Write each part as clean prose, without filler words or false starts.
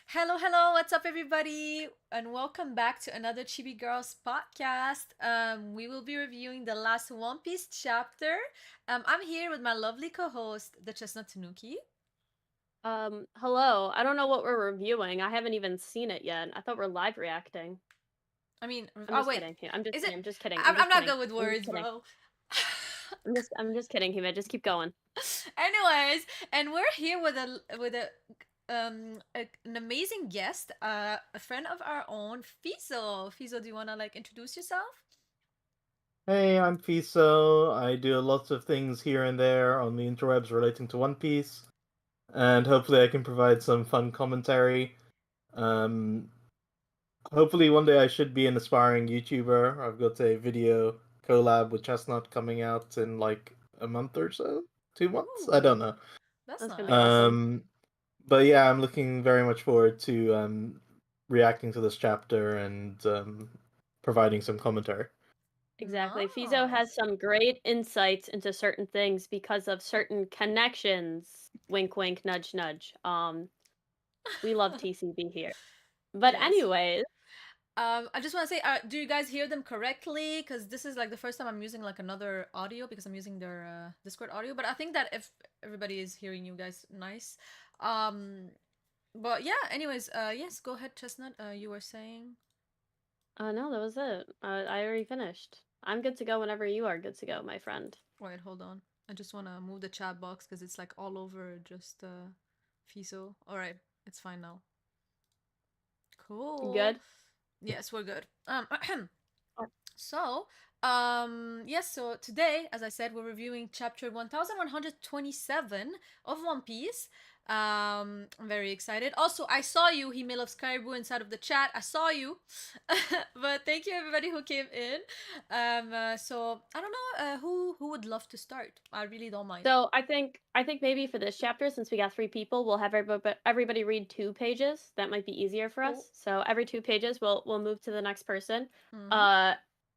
Hello, hello, what's up, everybody? And welcome back to another Chibi Girls podcast. We will be reviewing the last One Piece chapter. I'm here with my lovely co host, the Chestnut Tanuki. Hello. I don't know what we're reviewing. I haven't even seen it yet. I thought we're live reacting. I mean, I'm oh, just wait, kidding. I'm just is it? kidding. I'm just kidding. I'm I'm just not kidding. good with I'm just words, kidding. bro. I'm just kidding, Hima. Just keep going. Anyways, and we're here with an amazing guest, a friend of our own, Fizo. Fizo, do you wanna introduce yourself? Hey, I'm Fiso. I do lots of things here and there on the interwebs relating to One Piece, and hopefully I can provide some fun commentary. Um, Hopefully one day I should be an aspiring YouTuber. I've got a video collab with Chestnut coming out in like a month or so, 2 months. I don't Ooh, know. that's That's gonna be nice. awesome. Um, but yeah, I'm looking very much forward to reacting to this chapter and providing some commentary. Exactly. Fizo has Nice. some great insights into certain things because of certain connections. Wink, wink, nudge, nudge. We love TCB here. But Yes. anyways, I just want to say, do you guys hear them correctly? Because this is like the first time I'm using like another audio because I'm using their Discord audio. But I think that if everybody is hearing you guys nice. Um, but yeah. Anyways, yes. Go ahead, Chestnut. You were saying. no, that was it. I already finished. I'm good to go whenever you are good to go, my friend. Wait, hold on. I just want to move the chat box because it's like all over just Fiso. All right, it's fine now. You Cool. good? Yes, we're good. Oh, So, yes, so today, as I said, we're reviewing chapter 1127 of One Piece. I'm very excited. Also, I saw you, Himil of Skyboo, inside of the chat. I saw you. But thank you, everybody who came in. So, I don't know who would love to start. I really don't mind. So I think maybe for this chapter, since we got 3 people, we'll have everybody read 2 pages. That might be easier for Cool. us. So every 2 pages, we'll move to the next person. Mm-hmm. Uh,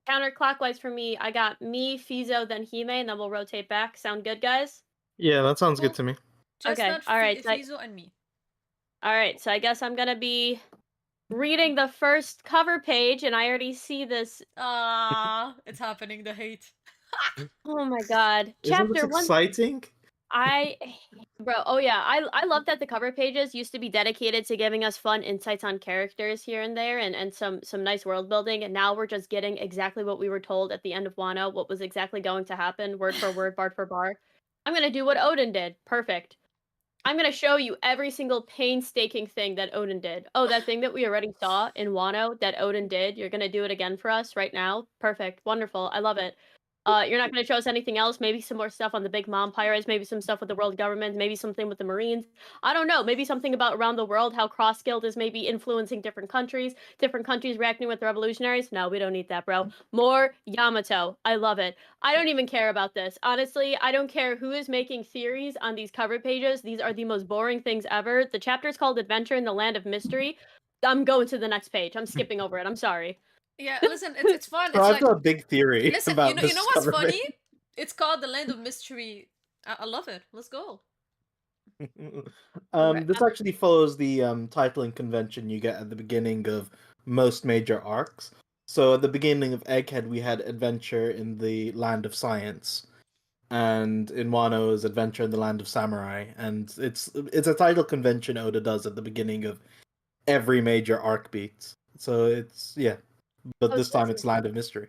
Counterclockwise for me, I got me, Fizo, then Hime, and then we'll rotate back. Sound good, guys? Yeah, that sounds good Cool. to me. Okay. Chestnut, All right. Fizo, and me. All right. So I guess I'm gonna be reading the first cover page, and I already see this. Ah, it's happening, the hate. Oh my god. Isn't this Chapter one. exciting? I bro, oh yeah, I love that the cover pages used to be dedicated to giving us fun insights on characters here and there and some nice world building, and now we're just getting exactly what we were told at the end of Wano, what was exactly going to happen, word for word, bar for bar. I'm gonna do what Odin did. Perfect. I'm gonna show you every single painstaking thing that Odin did. Oh, that thing that we already saw in Wano that Odin did. You're gonna do it again for us right now. Perfect. Wonderful. I love it. You're not gonna show us anything else. Maybe some more stuff on the Big Mom pirates. Maybe some stuff with the world government. Maybe something with the Marines. I don't know. Maybe something about around the world. How cross guild is maybe influencing different countries. Different countries reacting with the revolutionaries. No, we don't need that, bro. More Yamato. I love it. I don't even care about this. Honestly, I don't care who is making theories on these cover pages. These are the most boring things ever. The chapter is called Adventure in the Land of Mystery. I'm going to the next page. I'm skipping over it. I'm sorry. Yeah, listen, it's fun. So It's I've like got a big theory listen, about you know this what's cover funny? page. It's called the Land of Mystery. I love it. Let's go. Okay. This actually follows the titling convention you get at the beginning of most major arcs. So at the beginning of Egghead, we had Adventure in the Land of Science, and in Wano is Adventure in the Land of Samurai, and it's a title convention Oda does at the beginning of every major arc beat. So it's yeah, but Oh, this so time this it's is Land of Mystery.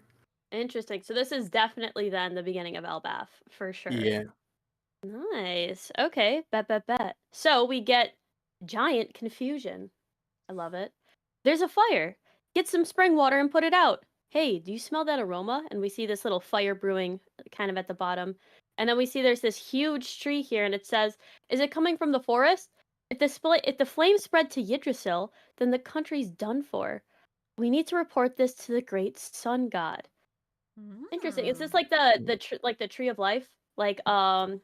interesting. So this is definitely then the beginning of ELBAF for sure. Yeah. Nice. Okay. Bet. So we get giant confusion. I love it. There's a fire. Get some spring water and put it out. Hey, do you smell that aroma? And we see this little fire brewing kind of at the bottom. And then we see there's this huge tree here, and it says, is it coming from the forest? If the flames spread to Yggdrasil, then the country's done for. We need to report this to the great sun god. Interesting. Is this Hmm. like like the tree of life? Like in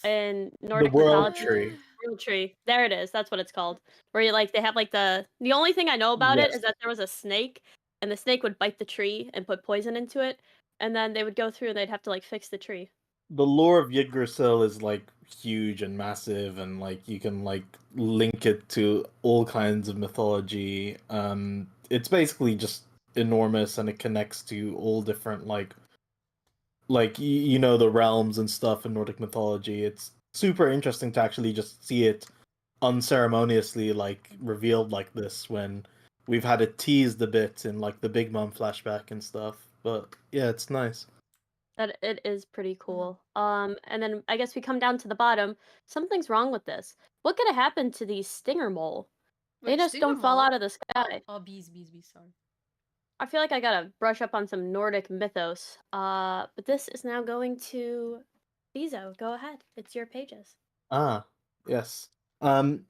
The Nordic World mythology? Tree. World tree. There it is. That's what it's called. Where you like they have like the only thing I know about it Yes. is that there was a snake and the snake would bite the tree and put poison into it, and then they would go through and they'd have to like fix the tree. the lore of Yggdrasil is like huge and massive, and like you can like link it to all kinds of mythology. It's basically just enormous, and it connects to all different you know, the realms and stuff in Nordic mythology. It's super interesting to actually just see it unceremoniously like revealed like this when we've had it teased a bit in like the Big Mom flashback and stuff. But yeah, it's nice. That it is pretty Mm-hmm. cool. And then I guess we come down to the bottom. Something's wrong with this. What could have happened to these stinger mole? They Wait, just stinger don't fall mole? out of the sky. Oh, bees, sorry. I feel like I gotta brush up on some Nordic mythos. But this is now going to Bizo. Go ahead. It's your pages. Ah, yes. Um,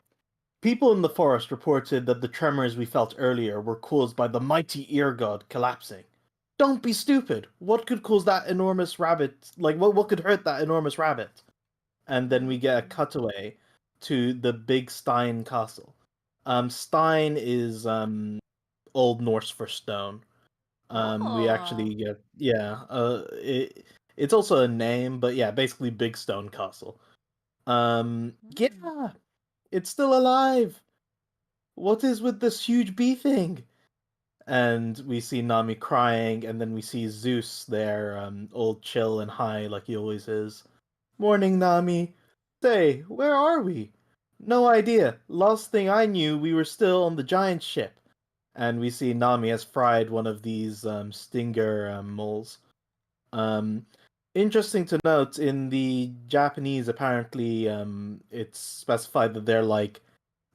People in the forest reported that the tremors we felt earlier were caused by the mighty ear god collapsing. Don't be stupid. What could cause that enormous rabbit? Like, what could hurt that enormous rabbit? And then we get a cutaway to the big Stein castle. Stein is Old Norse for stone. We actually get it's also a name, but yeah, basically big stone castle. Yeah, it's still alive. What is with this huge bee thing? And we see Nami crying, and then we see Zeus there, all chill and high like he always is. Morning, Nami. Say, where are we? No idea. Last thing I knew, we were still on the giant ship. And we see Nami has fried one of these stinger moles. Um, Interesting to note, in the Japanese, apparently, it's specified that they're like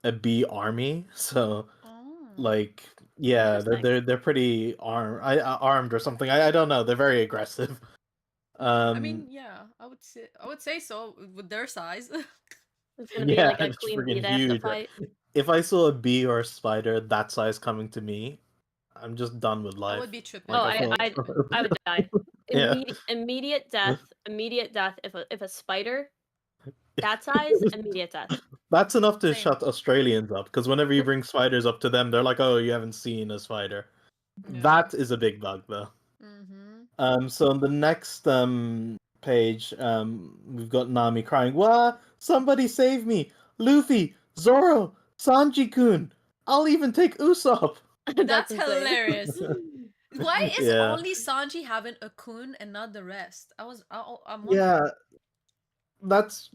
a bee army. So, like, yeah, they're pretty armed or something. I don't know. They're very aggressive. I mean, yeah, I would say so with their size. It's gonna be Yeah, like a it's queen bee freaking they have to huge. fight. If I saw a bee or a spider that size coming to me, I'm just done with I life. would be tripping. Oh, Like, I would die. Yeah. Immediate death. Immediate death. If a spider that size, immediate death. That's enough to Same. shut Australians up, because whenever you bring spiders up to them, they're like, "Oh, you haven't seen a spider." Yeah. That is a big bug, though. So on the next page, we've got Nami crying, "Wah! Somebody save me! Luffy, Zoro, Sanji-kun! I'll even take Usopp!" That's insane. hilarious. Why is Yeah. only Sanji having a kun and not the rest? I'm wondering. Yeah, that's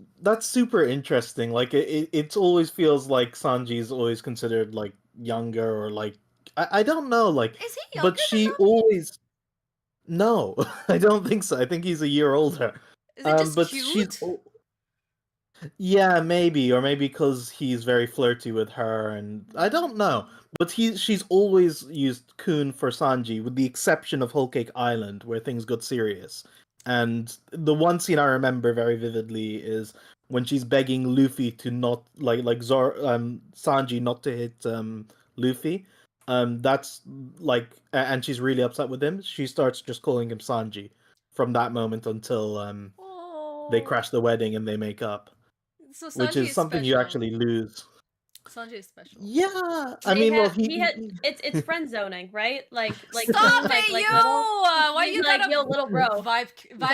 super interesting. Like it always feels like Sanji's always considered like younger or like I don't know, like, Is he younger but she than Nami? always no, I don't think so. I think he's a year older. Is it just But cute? yeah, maybe, or maybe because he's very flirty with her, and I don't know. But she's always used Kun for Sanji, with the exception of Whole Cake Island, where things got serious. And the one scene I remember very vividly is when she's begging Luffy to not Sanji not to hit Luffy. That's like, and she's really upset with him. She starts just calling him Sanji from that moment until they crash the wedding and they make up. So Sanji Which is is something you special. actually lose. Sanji is special. Yeah, I mean, well, it's friend zoning, right? Like Stop like, it, like yo! little, Why he's you like, gotta yo, little bro? vibe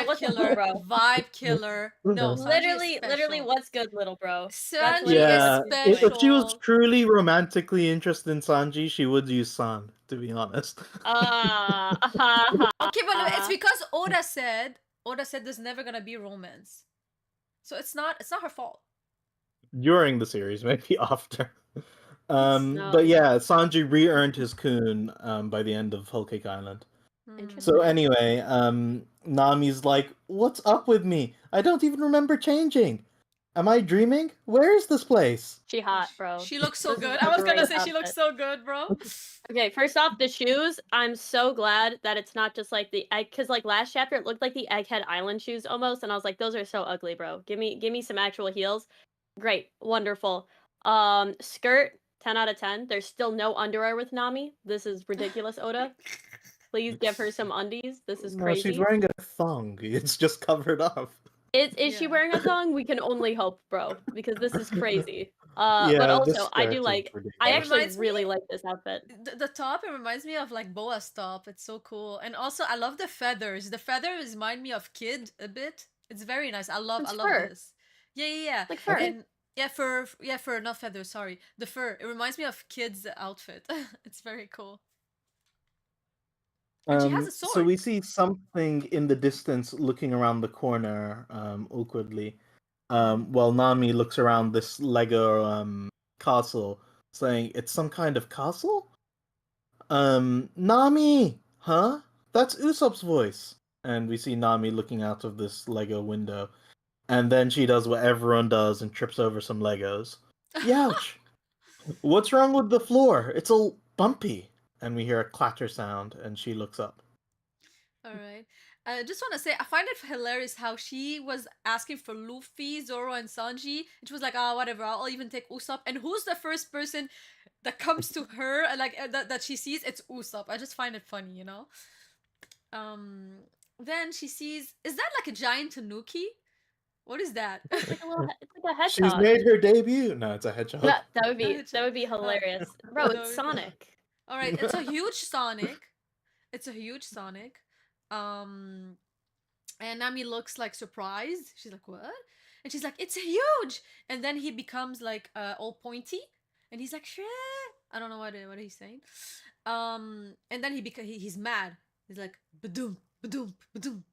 what's up, killer, little bro? vibe killer? No, Sanji is Literally, special. what's good, little bro? Sanji yeah, is special. if she was truly romantically interested in Sanji, she would use San, to be honest. Okay, but it's because Oda said there's never gonna be romance, so it's not her fault. During the series, maybe after. No. But yeah, Sanji re-earned his kun by the end of Whole Cake Island. So anyway, Nami's like, "What's up with me? I don't even remember changing. Am I dreaming? Where is this place?" She hot, bro. She looks so This good. is a I was gonna great say she looks outfit. so good, bro. Okay, first off, the shoes. I'm so glad that it's not just like the egg, because like last chapter it looked like the Egghead Island shoes almost, and I was like, those are so ugly, bro. Give me some actual heels. Great, wonderful. Skirt, 10 out of 10. There's still no underwear with Nami. This is ridiculous, Oda. Please give her some undies. This is No, crazy. she's wearing a thong. It's just covered up. Is she wearing a thong? We can only hope, bro, because this is crazy. Yeah, But this also I do skirt is like. ridiculous. I It actually reminds really me- like this outfit. The top, it reminds me of like Boa's top. It's so cool, and also I love the feathers. The feathers remind me of Kid a bit. It's very nice. I It's love fur. this. Yeah. Like fur. And yeah, fur, not feathers. Sorry, the fur. It reminds me of kids' outfit. It's very cool. And she has a So sword. we see something in the distance looking around the corner, awkwardly. While Nami looks around this Lego castle, saying it's some kind of castle? Nami! Huh? That's Usopp's voice. And we see Nami looking out of this Lego window. And then she does what everyone does and trips over some Legos. Youch! What's wrong with the floor? It's all bumpy. And we hear a clatter sound, and she looks up. All right. I just want to say, I find it hilarious how she was asking for Luffy, Zoro, and Sanji. And she was like, whatever, I'll even take Usopp. And who's the first person that comes to her, like, that she sees? It's Usopp. I just find it funny, you know? Then she sees, is that like a giant tanuki? What is that? It's like a hedgehog. She's made her debut. No, it's a hedgehog. That would be hilarious. Bro, No, it's Sonic. All right, it's a huge Sonic. It's a huge Sonic. And Nami looks like surprised. She's like, "What?" And she's like, "It's huge." And then he becomes like all pointy, and he's like, "Shit." I don't know what he's saying. And then he's mad. He's like, "Badoom, badoom, badoom."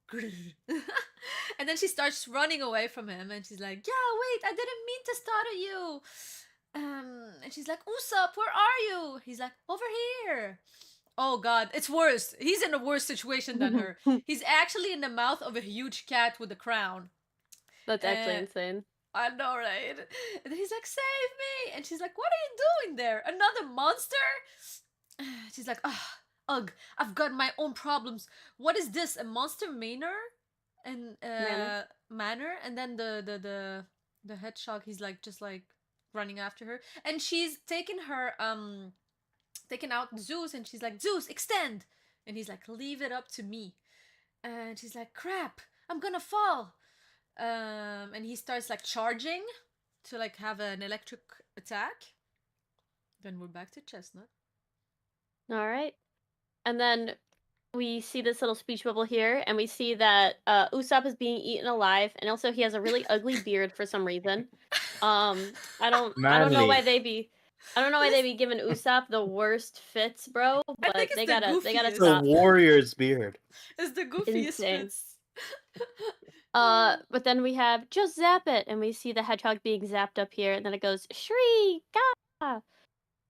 And then she starts running away from him, and she's like, "Yeah, wait, I didn't mean to startle you." And she's like, "Usopp, where are you?" He's like, "Over here." Oh god, it's worse. He's in a worse situation than her. He's actually in the mouth of a huge cat with a crown. That's actually insane. I know, right? And then he's like, "Save me!" And she's like, "What are you doing there? Another monster?" She's like, "Ugh, I've got my own problems. What is this? A monster manor?" And manor? And then the hedgehog, he's like just like running after her, and she's taking out Zeus, and she's like, "Zeus, extend!" And he's like, "Leave it up to me." And she's like, "Crap, I'm gonna fall." And he starts like charging to like have an electric attack. Then we're back to Chestnut. All right. And then we see this little speech bubble here, and we see that Usopp is being eaten alive, and also he has a really ugly beard for some reason. I don't know why they be giving Usopp the worst fits, bro. But they gotta It's stop. a warrior's beard. It's the goofiest Insane. fits. But then we have just zap it, and we see the hedgehog being zapped up here, and then it goes shriek, ah!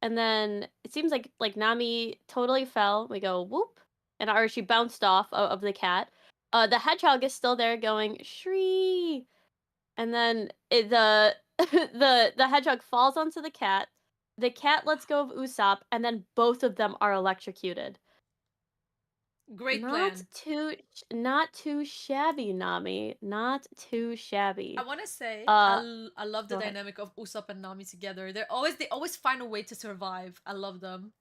And then it seems like Nami totally fell. We go whoop, or she bounced off of the cat. The hedgehog is still there going shriek, and then the hedgehog falls onto the cat. The cat lets go of Usopp, and then both of them are electrocuted. Great plan. Not too shabby, Nami. Not too shabby. I want to say I love the dynamic of Usopp and Nami together. They always find a way to survive. I love them.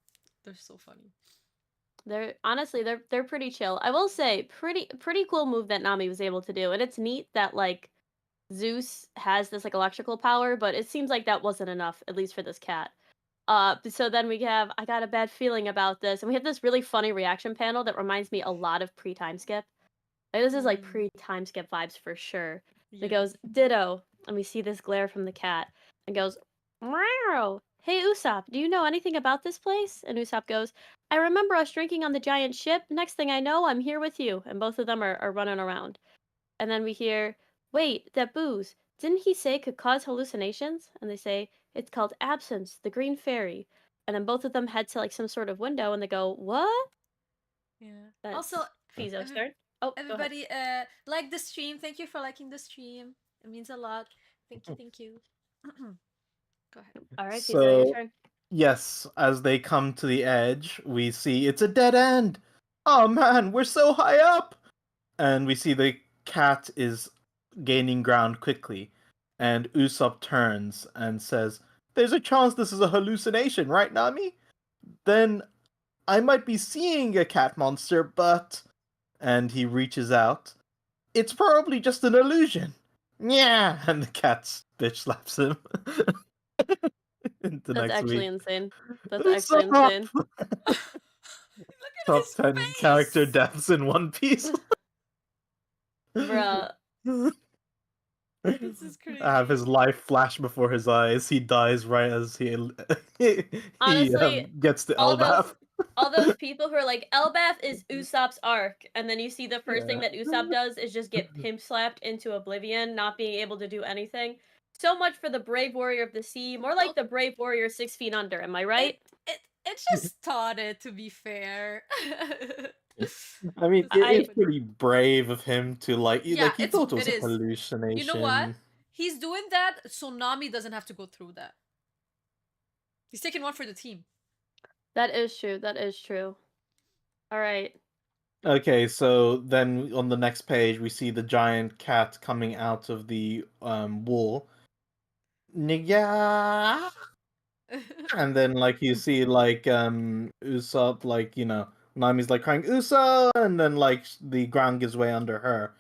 They're so funny. They're pretty chill. I will say pretty cool move that Nami was able to do, and it's neat that like Zeus has this like electrical power, but it seems like that wasn't enough, at least for this cat. So then we have I got a bad feeling about this, and we have this really funny reaction panel that reminds me a lot of pre-time skip. Like, this is like pre-time skip vibes for sure. Yeah. It goes ditto, and we see this glare from the cat, and goes, "Meow. Hey Usopp, do you know anything about this place?" And Usopp goes, "I remember us drinking on the giant ship. Next thing I know, I'm here with you." And both of them are running around. And then we hear, "Wait, that booze. Didn't he say could cause hallucinations?" And they say, "It's called absence, the green fairy." And then both of them head to like some sort of window, and they go, "What?" Yeah. That's also, Fizo's turn. Oh, everybody, like the stream. Thank you for liking the stream. It means a lot. Thank you. Go ahead. All right, So, Fizo, your turn. Yes, as they come to the edge, we see it's a dead end. Oh man, we're so high up! And we see the cat is gaining ground quickly. And Usopp turns and says, "There's a chance this is a hallucination, right, Nami? Then I might be seeing a cat monster, but..." And he reaches out. "It's probably just an illusion." Yeah, and the cat bitch slaps him. That's actually insane. That's It's actually insane. Top 10 character deaths in One Piece. Bruh. This is Have his crazy. life flash before his eyes. He dies right as he Honestly, gets the all ELBAF. those people who are like, Elbaf is Usopp's arc, and then you see the first thing Yeah. that Usopp does is just get pimp slapped into oblivion, not being able to do anything. So much for the brave warrior of the sea, more like the brave warrior 6 feet under, am I right? It just started, to be fair. I mean, This is it's I funny. pretty brave of him to Yeah, like he thought it it was a is. You know what? hallucination. He's doing that so Nami doesn't have to go through that. He's taking one for the team. that is true. That is true. All right. Okay, so then on the next page we see the giant cat coming out of the wall. Nigga! And then like you see like Usopp like Nami's like crying Usopp, and then like the ground gives way under her,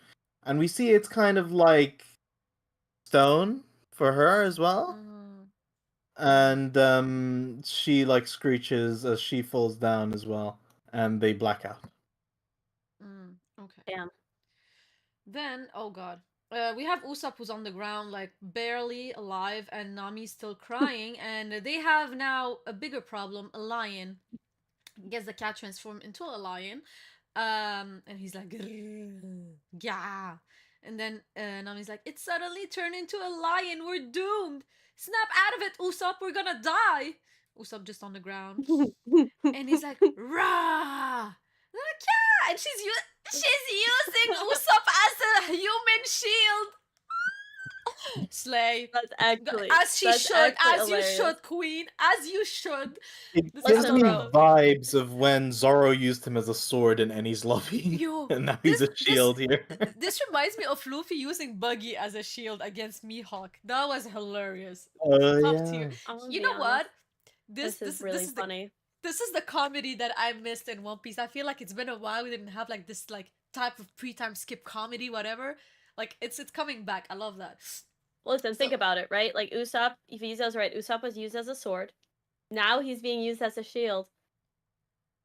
and we see it's kind of like stone for her as well, and she like screeches as she falls down as well, and they black out. Okay. Damn. Then, oh god. We have Usopp who's on the ground, like barely alive, and Nami's still crying, and they have now a bigger problem, a lion. Gets the cat transformed into a lion. And he's like, yeah. And then Nami's like, it suddenly turned into a lion. We're doomed. Snap out of it, Usopp. We're gonna die. Usopp just on the ground. And he's like, rah. Yeah. And she's using Usopp as a human shield. Slay. That's actually As she that's should. actually As you hilarious. should, queen. As you should. It This gives Listen, me bro. vibes of when Zoro used him as a sword in Enies Lobby, Yo, and now he's a shield here. this reminds me of Luffy using Buggy as a shield against Mihawk. That was hilarious. Oh Top yeah. tier. I'm gonna You be know what? honest. This This is really funny. this is the comedy that I missed in One Piece. I feel like it's been a while we didn't have like this like type of pre-time skip comedy, whatever. Like it's coming back. I love that. Listen, think So- about it, right? Like Usopp, if Izu's right, Usopp was used as a sword. Now he's being used as a shield.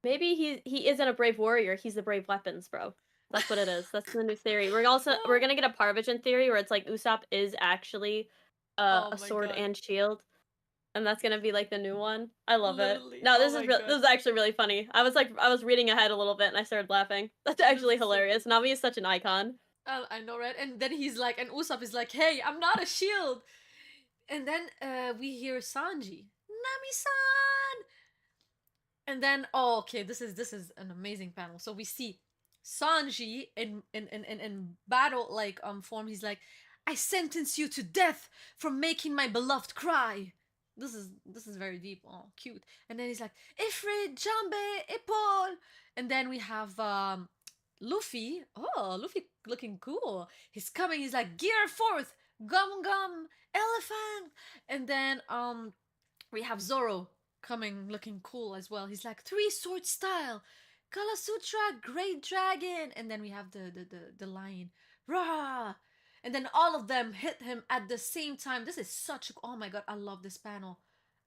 Maybe he isn't a brave warrior. He's the brave weapons, bro. That's what it is. That's the new theory. We're gonna get a Parvision theory where it's like Usopp is actually Oh a my sword God. and shield, and that's gonna be like the new one. I love Literally. it. No, this Oh is my God. this is actually really funny. I was reading ahead a little bit and I started laughing. That's actually is so hilarious. Nami is such an icon. I know, right? And then he's like, and Usopp is like, hey, I'm not a shield. And then we hear Sanji, Nami-san. And then, oh, okay, this is an amazing panel. So we see Sanji in battle like form. He's like, I sentence you to death for making my beloved cry. This is very deep. Oh, cute. And then he's like, Ifrit, Jambe, Ipol. And then we have Luffy. Oh, Luffy looking cool. He's coming. He's like, gear forth, gum gum, elephant. And then we have Zoro coming looking cool as well. He's like, three sword style, Kala Sutra, Great Dragon. And then we have the lion. Rah! And then all of them hit him at the same time. This is such, oh my god, I love this panel.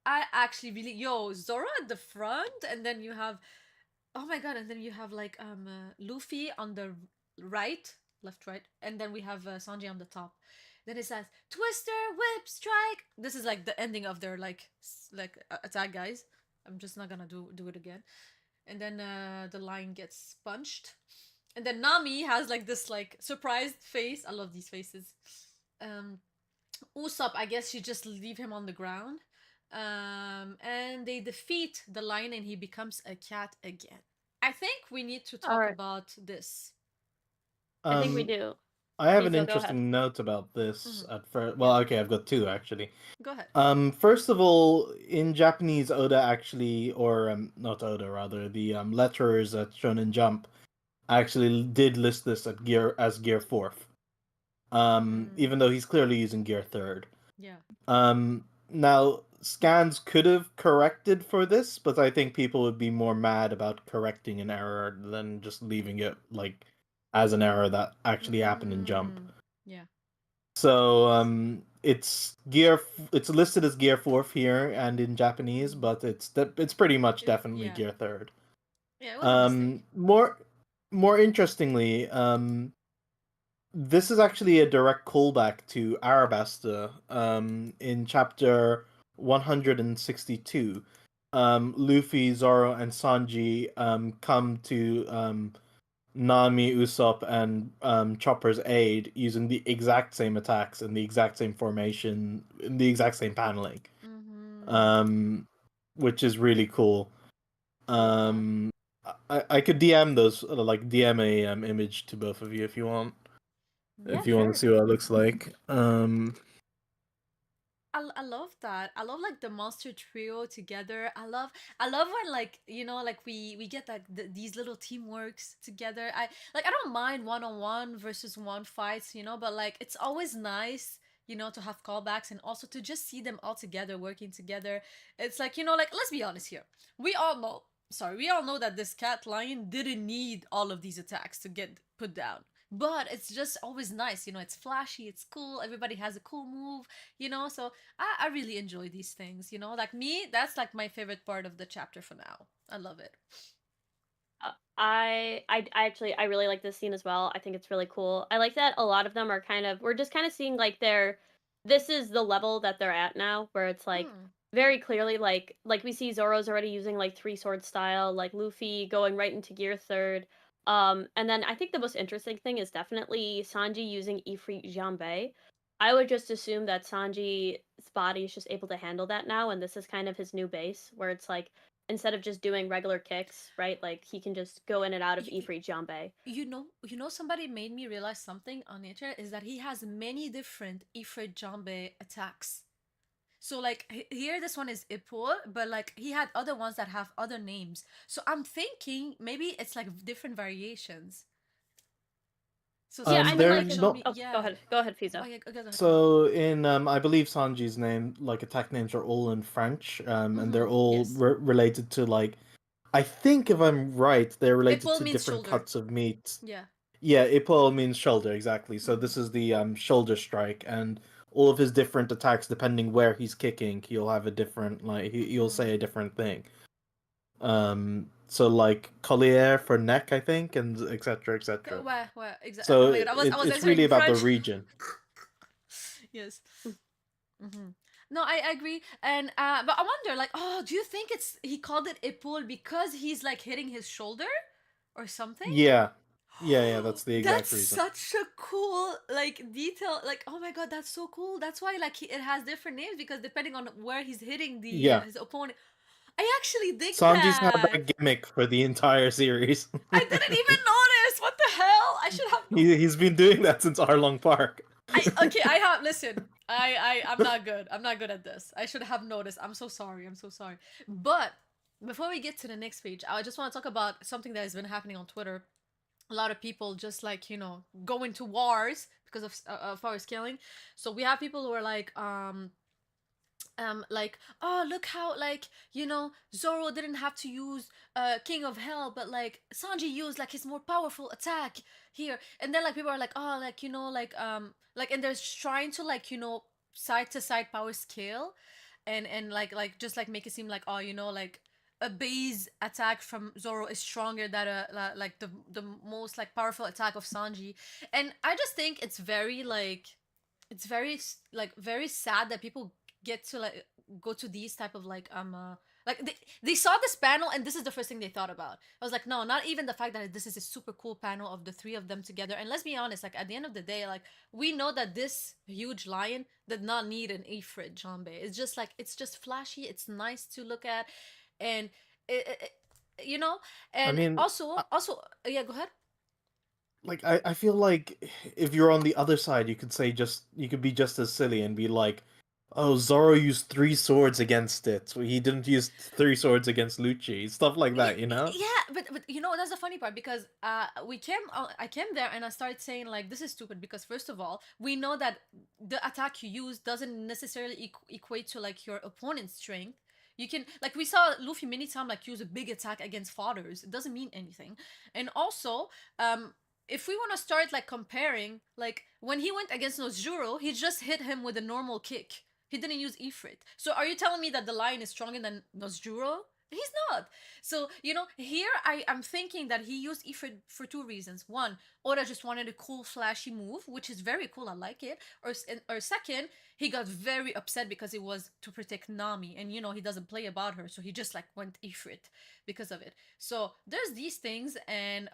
I actually really, yo, Zoro at the front, and then you have, oh my god, and then you have like Luffy on the right, left, right, and then we have Sanji on the top. Then it says Twister, Whip, Strike. This is like the ending of their like attack, guys. I'm just not gonna do it again. And then the lion gets punched. And then Nami has like this like surprised face. I love these faces. Usopp, I guess you just leave him on the ground. And they defeat the lion and he becomes a cat again. I think we need to talk Alright. about this. I think we do. I have Please, an go ahead. interesting note about this at first. Well, okay, I've got two actually. Go ahead. First of all, in Japanese, Oda actually, or not Oda, rather, the letterers at Shonen Jump actually did list this at as gear fourth. Even though he's clearly using gear third. Yeah. Now scans could have corrected for this, but I think people would be more mad about correcting an error than just leaving it like as an error that actually happened in Jump. Yeah. So it's listed as gear fourth here and in Japanese, but it's pretty much definitely yeah. gear third. Yeah, it was a mistake. More interestingly, this is actually a direct callback to Arabasta. In chapter 162, Luffy, Zoro, and Sanji come to Nami, Usopp, and Chopper's aid using the exact same attacks and the exact same formation, in the exact same paneling, Mm-hmm. which is really cool. Love that. I could DM those, like DM a image to both of you if you want. Yeah, If you want to sure. see what it looks like. I love that. I love like the monster trio together. I love when like like we get like these little teamworks together. I don't mind one on one versus one fights, but like it's always nice, to have callbacks and also to just see them all together working together. It's like like let's be honest here. We all know. Sorry, we all know that this cat lion didn't need all of these attacks to get put down. But it's just always nice, it's flashy, it's cool, everybody has a cool move, so I really enjoy these things, like me, that's like my favorite part of the chapter for now. I love it. I actually I really like this scene as well. I think it's really cool. I like that a lot of them are we're just kind of seeing like this is the level that they're at now, where it's like Hmm. very clearly like we see Zoro's already using like three sword style, like Luffy going right into gear third. And then I think the most interesting thing is definitely Sanji using Ifrit Jambe. I would just assume that Sanji's body is just able to handle that now, and this is kind of his new base, where it's like instead of just doing regular kicks, right? Like he can just go in and out of You, Ifrit Jambe. somebody made me realize something on the internet is that he has many different Ifrit Jambe attacks. So like here, this one is Ipul, but like he had other ones that have other names. So I'm thinking maybe it's like different variations. So Yeah, I mean somebody They're like like showed not. me, oh, yeah. go ahead, Fiza. Oh yeah, go ahead. So in I believe Sanji's name, like attack names are all in French, and they're Mm-hmm. all Yes. related to like. I think if I'm right, they're related Ipul to means different shoulder. cuts of meat. Yeah. Yeah, Ipo means shoulder exactly. So Mm-hmm. this is the shoulder strike, and all of his different attacks, depending where he's kicking, he'll have a different he'll Mm-hmm. say a different thing. So like collier for neck, I think, and etc. etc. Where exactly? Oh So my god, I was it's answering really in about the French. region. Yes. Mm-hmm. No, I agree, and but I wonder, like, oh, do you think he called it épaule because he's like hitting his shoulder, or something? Yeah, yeah, that's the exact That's reason. such a cool like detail. Like, oh my god, that's so cool. That's why like it has different names because depending on where he's hitting the Yeah, his opponent. I actually dig Sanji's had that. that gimmick for the entire series. I didn't even notice. What the hell? I should have. He's been doing that since Arlong Park. I have listen. I'm not good. I'm not good at this. I should have noticed. I'm so sorry. I'm so sorry. But before we get to the next page, I just want to talk about something that has been happening on Twitter. A lot of people just like go into wars because of forest killing. So we have people who are like, oh, look how like Zoro didn't have to use King of Hell, but like Sanji used like his more powerful attack here. And then like people are like, oh, like like, and they're trying to like side to side power scale, and like just like make it seem like, oh, like a base attack from Zoro is stronger than like the most like powerful attack of Sanji. And I just think it's very like it's very like very sad that people get to like go to these type of like they saw this panel and this is the first thing they thought about. I was like, no, not even the fact that this is a super cool panel of the three of them together. And let's be honest, like at the end of the day, like we know that this huge lion did not need an Ifrit Jambe. It's just like it's just flashy, it's nice to look at, and you know I and mean, also yeah, go ahead. like I feel like if you're on the other side, you could be just as silly and be like, "Oh, Zoro used three swords against it. So he didn't use three swords against Lucci." Stuff like Yeah, that, you know? yeah, but that's the funny part because I came there and I started saying like this is stupid because first of all we know that the attack you use doesn't necessarily equate to like your opponent's strength. You can like we saw Luffy many times like use a big attack against fathers. It doesn't mean anything, and also if we want to start like comparing, like when he went against Nojuro, he just hit him with a normal kick. He didn't use Ifrit. So are you telling me that the lion is stronger than Nojuro? He's not. So, here I'm thinking that he used Ifrit for two reasons. One, Oda just wanted a cool, flashy move, which is very cool. I like it. Or second, he got very upset because it was to protect Nami. And, he doesn't play about her. So he just like went Ifrit because of it. So there's these things. And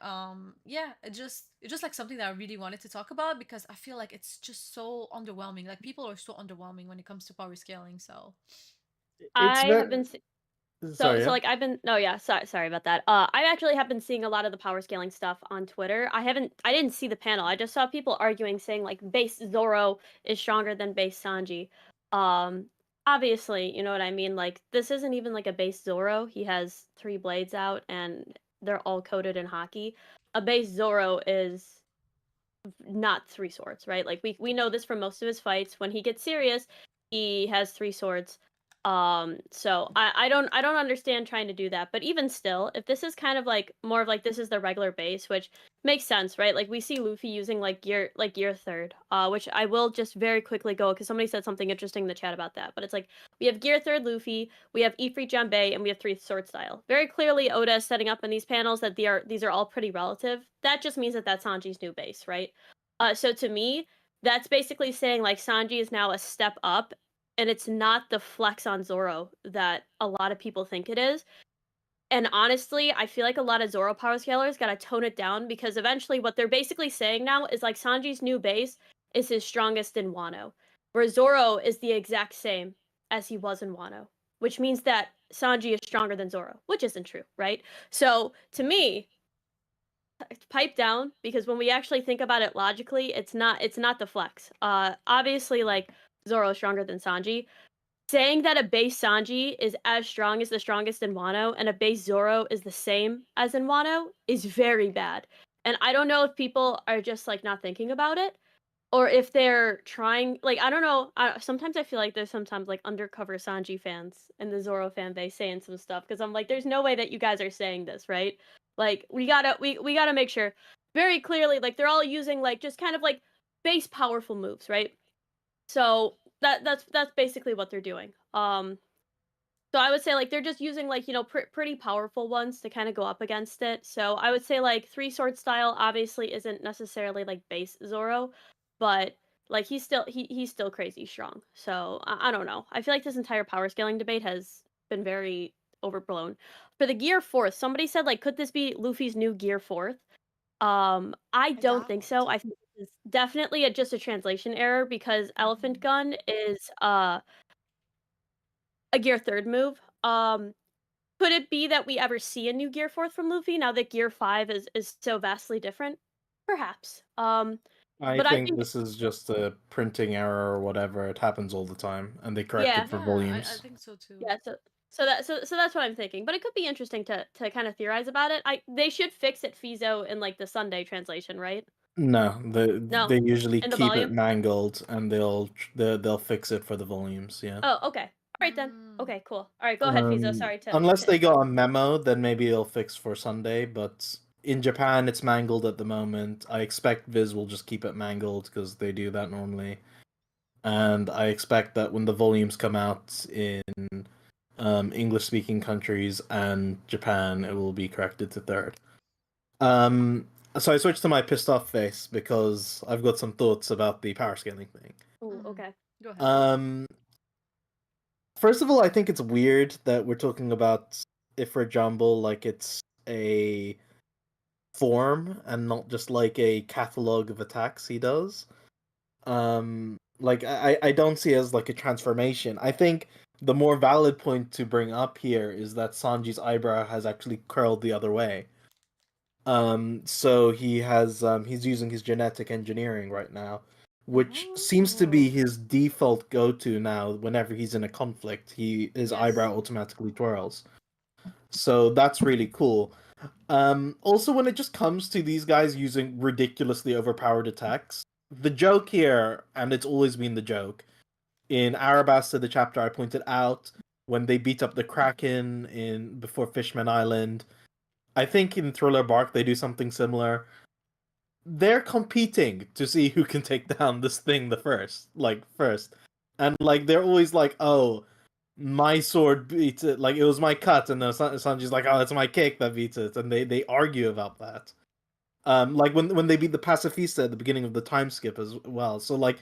yeah, it's just like something that I really wanted to talk about because I feel like it's just so underwhelming. Like people are so underwhelming when it comes to power scaling. So, It's I have very been sorry, so yeah. like I've been no yeah sorry about that. I actually have been seeing a lot of the power scaling stuff on Twitter. I didn't see the panel. I just saw people arguing saying like base Zoro is stronger than base Sanji. Um Obviously, you know what I mean? Like this isn't even like a base Zoro. He has 3 blades out and they're all coated in hockey. A base Zoro is not 3 swords, right? Like we know this from most of his fights. When he gets serious, he has 3 swords. So I don't understand trying to do that. But even still, if this is kind of like more of like this is the regular base, which makes sense, right? Like we see Luffy using gear third, which I will just very quickly go because somebody said something interesting in the chat about that. But it's like we have gear third Luffy, we have Ifrit Janbei, and we have 3 sword style. Very clearly, Oda is setting up in these panels that these are all pretty relative. That just means that that's Sanji's new base, right? So to me, that's basically saying like Sanji is now a step up, and it's not the flex on Zoro that a lot of people think it is. And honestly, I feel like a lot of Zoro power scalers gotta tone it down because eventually what they're basically saying now is like Sanji's new base is his strongest in Wano, where Zoro is the exact same as he was in Wano, which means that Sanji is stronger than Zoro, which isn't true, right? So to me, pipe down because when we actually think about it logically, it's not the flex. Obviously like Zoro is stronger than Sanji. Saying that a base Sanji is as strong as the strongest in Wano and a base Zoro is the same as in Wano is very bad. And I don't know if people are just like not thinking about it or if they're trying like I don't know. Sometimes I feel like there's sometimes like undercover Sanji fans and the Zoro fan base saying some stuff because I'm like, there's no way that you guys are saying this, right? Like we gotta make sure very clearly like they're all using like just kind of like base powerful moves, right? So that's basically what they're doing. So I would say like they're just using like pretty powerful ones to kind of go up against it. So I would say like 3 sword style obviously isn't necessarily like base Zoro, but like he's still crazy strong. So I don't know. I feel like this entire power scaling debate has been very overblown. For the gear fourth, somebody said like could this be Luffy's new gear fourth? I I don't think so. doubt. I think this is definitely just a translation error because Elephant Mhm. Gun is a gear third move. Could it be that we ever see a new gear fourth from Luffy now that gear 5 is so vastly different? Perhaps. I But I think think this is just a printing error or whatever. It happens all the time, and they correct yeah, it for Yeah, I volumes. think so too. yeah. So that's what I'm thinking. But it could be interesting to kind of theorize about it. They should fix it Fizo in like the Sunday translation, right? No, No, they usually in the keep it volume. mangled, and they'll fix it for the volumes. Yeah. Oh, okay. All right then. Mm. Okay, cool. All right, go ahead, Fizo. Sorry Unless to they got a interrupt. memo, then maybe it'll fix for Sunday. But in Japan, it's mangled at the moment. I expect Viz will just keep it mangled because they do that normally. And I expect that when the volumes come out in English-speaking countries and Japan, it will be corrected to third. Um, so I switched to my pissed off face because I've got some thoughts about the power scaling thing. Ooh, Mhm. okay. Go ahead. Um, First of all, I think it's weird that we're talking about Ifrit Jumble like it's a form and not just like a catalog of attacks he does. Like I don't see it as like a transformation. I think the more valid point to bring up here is that Sanji's eyebrow has actually curled the other way. So he's using his genetic engineering right now, which seems to be Oh. his default go-to now whenever he's in a conflict. His Yes. eyebrow automatically twirls. So that's really cool. Also, when it just comes to these guys using ridiculously overpowered attacks, the joke here, and it's always been the joke, in Arabasta, the chapter I pointed out, when they beat up the Kraken in before Fishman Island, I think in Thriller Bark they do something similar. They're competing to see who can take down this thing the first, like first. And like they're always like, "Oh, my sword beats it, like it was my cut, and then Sanji's like, oh, it's my kick that beats it, and they argue about that. Like when they beat the pacifista at the beginning of the time skip as well. So like,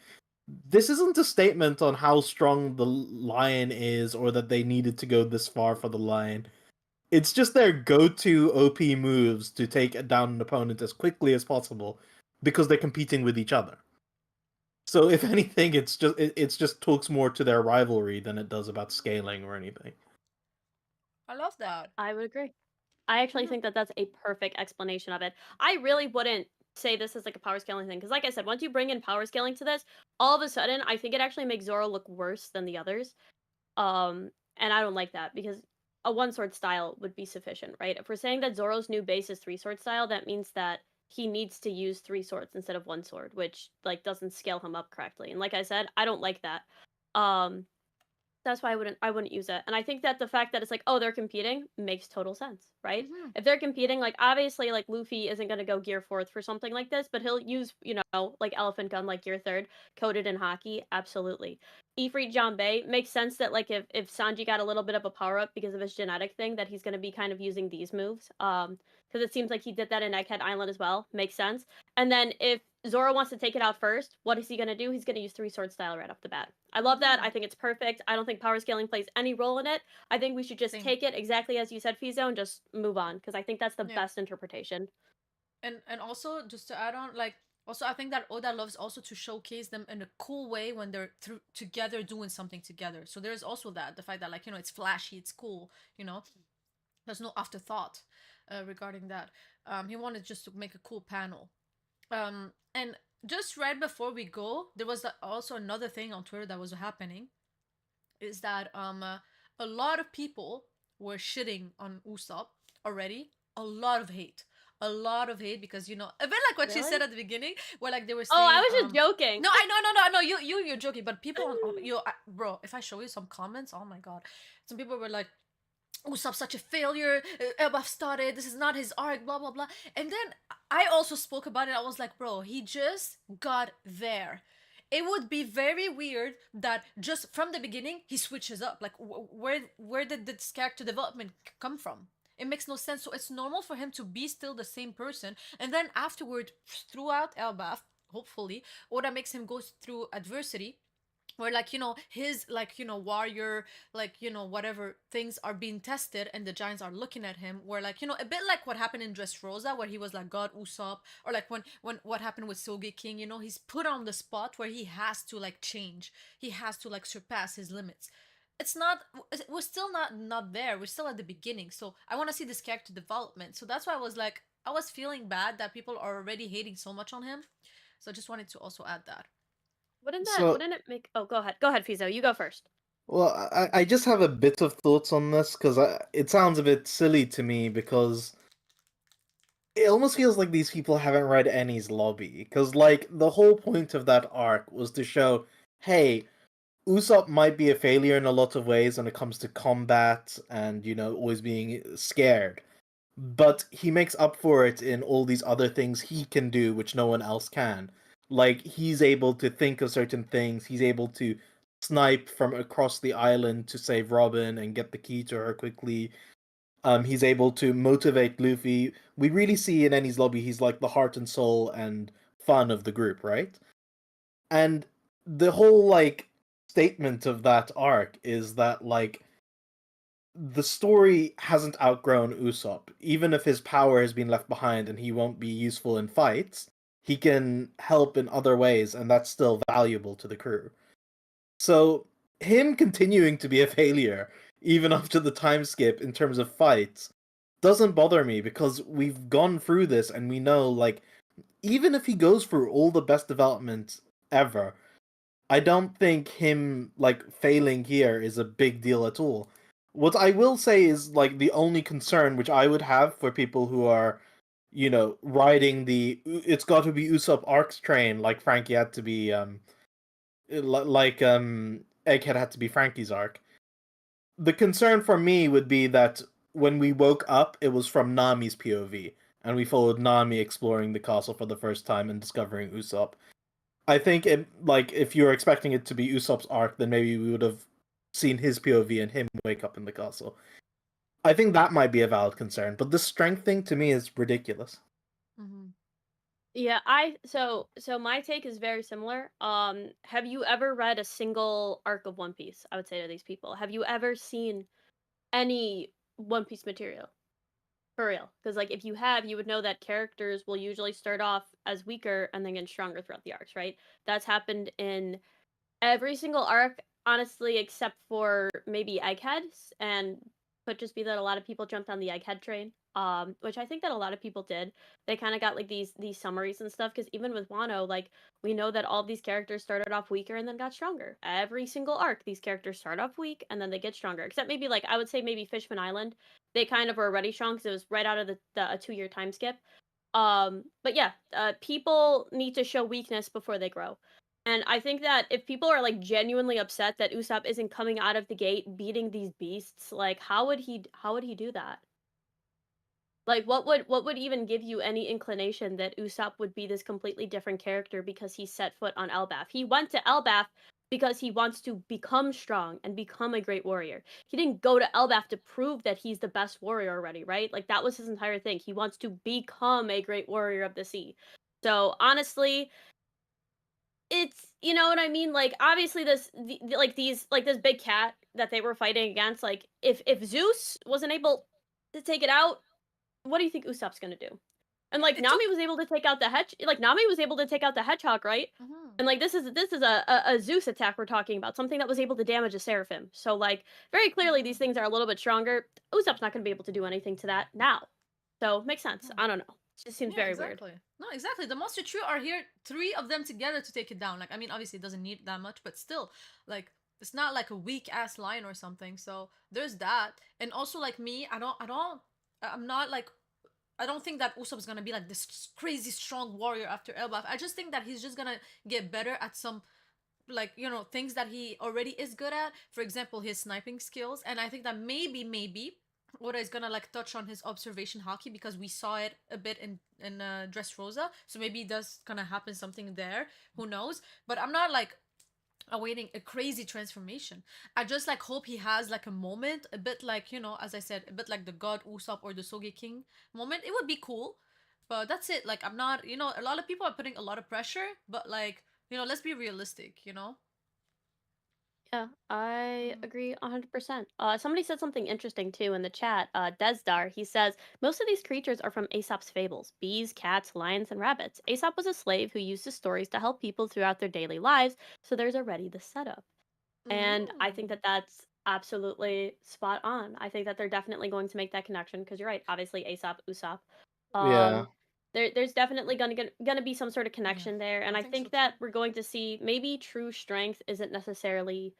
this isn't a statement on how strong the lion is, or that they needed to go this far for the lion. It's just their go-to OP moves to take down an opponent as quickly as possible, because they're competing with each other. So if anything, it's just talks more to their rivalry than it does about scaling or anything. I love that. I would agree. I actually think that that's a perfect explanation of it. I really wouldn't say this is like a power scaling thing because, like I said, once you bring in power scaling to this, all of a sudden, I think it actually makes Zoro look worse than the others. And I don't like that because a one sword style would be sufficient, right? If we're saying that Zoro's new base is three sword style, that means that he needs to use three swords instead of one sword, which like doesn't scale him up correctly. And like I said, I don't like that. That's why I wouldn't use it. And I think that the fact that it's like, oh, they're competing makes total sense, right? Mhm. If they're competing, like obviously like Luffy isn't gonna go gear fourth for something like this, but he'll use, like elephant gun like gear third, coated in hockey, absolutely. Ifrit Janbei makes sense that like if Sanji got a little bit of a power up because of his genetic thing, that he's gonna be kind of using these moves. Because it seems like he did that in Egghead Island as well. Makes sense. And then if Zoro wants to take it out first, what is he going to do? He's going to use three sword style right off the bat. I love that. I think it's perfect. I don't think power scaling plays any role in it. I think we should just Same. take it exactly as you said, Fizo, and just move on because I think that's the Yeah. best interpretation. And also just to add on, like, also I think that Oda loves also to showcase them in a cool way when they're together doing something together. So there's also that, the fact that, like, it's flashy, it's cool, there's no afterthought regarding that. He wanted just to make a cool panel. And just right before we go, there was also another thing on Twitter that was happening, is that a lot of people were shitting on Usopp already. A lot of hate. A lot of hate because, a bit like what she Really? said at the beginning, where like they were saying. Oh, I was just joking. No, I know. You're joking, but people bro, if I show you some comments, oh my god, some people were like, Usopp's such a failure. ELBAF started. This is not his arc. Blah blah blah. And then I also spoke about it. I was like, bro, he just got there. It would be very weird that just from the beginning he switches up. Like, where did this character development come from? It makes no sense. So it's normal for him to be still the same person, and then afterward, throughout ELBAF, hopefully, Oda makes him go through adversity where, like, his, like, warrior, like, whatever things are being tested and the giants are looking at him, where, like, a bit like what happened in Dressrosa, where he was like God Usopp, or like when what happened with Soge King, he's put on the spot where he has to like change, he has to like surpass his limits. It's not, we're still not there, we're still at the beginning. So I want to see this character development. So that's why I was feeling bad that people are already hating so much on him. So I just wanted to also add that. Wouldn't it make? Oh, go ahead, Fizo. You go first. Well, I just have a bit of thoughts on this because it sounds a bit silly to me because it almost feels like these people haven't read Enies Lobby, because like the whole point of that arc was to show, hey, Usopp might be a failure in a lot of ways when it comes to combat and always being scared, but he makes up for it in all these other things he can do which no one else can. Like, he's able to think of certain things, he's able to snipe from across the island to save Robin and get the key to her quickly. He's able to motivate Luffy. We really see in Enies Lobby he's like the heart and soul and fun of the group, right? And the whole like statement of that arc is that like the story hasn't outgrown Usopp. Even if his power has been left behind and he won't be useful in fights, he can help in other ways, and that's still valuable to the crew. So him continuing to be a failure, even after the time skip in terms of fights, doesn't bother me because we've gone through this and we know, like, even if he goes through all the best development ever, I don't think him, like, failing here is a big deal at all. What I will say is, like, the only concern which I would have for people who are, riding the it's got to be Usopp arcs train, like Frankie had to be, Egghead had to be Frankie's arc. The concern for me would be that when we woke up, it was from Nami's POV, and we followed Nami exploring the castle for the first time and discovering Usopp. I think if you're expecting it to be Usopp's arc, then maybe we would have seen his POV and him wake up in the castle. I think that might be a valid concern, but the strength thing to me is ridiculous. Mm-hmm. Yeah, so my take is very similar. Have you ever read a single arc of One Piece? I would say to these people, have you ever seen any One Piece material? For real. Because, like, if you have, you would know that characters will usually start off as weaker and then get stronger throughout the arcs, right? That's happened in every single arc, honestly, except for maybe Eggheads, and could just be that a lot of people jumped on the Egghead train. Which I think that a lot of people did. They kind of got like these summaries and stuff. Because even with Wano, like we know that all these characters started off weaker and then got stronger. Every single arc, these characters start off weak and then they get stronger. Except maybe like I would say maybe Fishman Island, they kind of were already strong because it was right out of the a 2-year time skip. But yeah, people need to show weakness before they grow. And I think that if people are like genuinely upset that Usopp isn't coming out of the gate beating these beasts, like how would he do that? Like what would even give you any inclination that Usopp would be this completely different character because he set foot on ELBAF? He went to ELBAF because he wants to become strong and become a great warrior. He didn't go to ELBAF to prove that he's the best warrior already, right? Like that was his entire thing. He wants to become a great warrior of the sea. So honestly, it's you know what I mean? Like obviously like these like this big cat that they were fighting against, like if Zeus wasn't able to take it out, what do you think Usopp's gonna do? And like It took. Nami was able to take out the Nami was able to take out the hedgehog, right? Mm-hmm. And like this is a Zeus attack we're talking about, something that was able to damage a seraphim. So like very clearly these things are a little bit stronger. Usopp's not gonna be able to do anything to that now. So makes sense. Mm-hmm. I don't know. It just seems Yeah, very weird. exactly. No, exactly. The Monster Trio are here, 3 of them together to take it down. Like, I mean, obviously it doesn't need that much, but still, like, it's not like a weak ass lion or something. So there's that. And also, like me, I'm not like, I don't think that Usopp's gonna be like this crazy strong warrior after Elbaf. I just think that he's just gonna get better at some, like, things that he already is good at. For example, his sniping skills. And I think that maybe Oda is gonna like touch on his observation hockey because we saw it a bit in Dressrosa. So maybe it does gonna happen something there. Who knows? But I'm not like awaiting a crazy transformation. I just like hope he has like a moment, a bit like, as I said, a bit like the God Usopp or the Soge King moment. It would be cool. But that's it. Like I'm not, a lot of people are putting a lot of pressure, but like, let's be realistic. Yeah, I Mm. agree 100%. Somebody said something interesting too in the chat. Desdar, he says, most of these creatures are from Aesop's fables bees, cats, lions, and rabbits. Aesop was a slave who used his stories to help people throughout their daily lives, so there's already the setup. And I think Mm. that that's absolutely spot on. I think that they're definitely going to make that connection because you're right. Obviously, Aesop, Usopp. Yeah. Um, there's definitely gonna be some sort of Yeah, connection there, and I I think so think too. that we're going to see maybe true strength isn't necessarily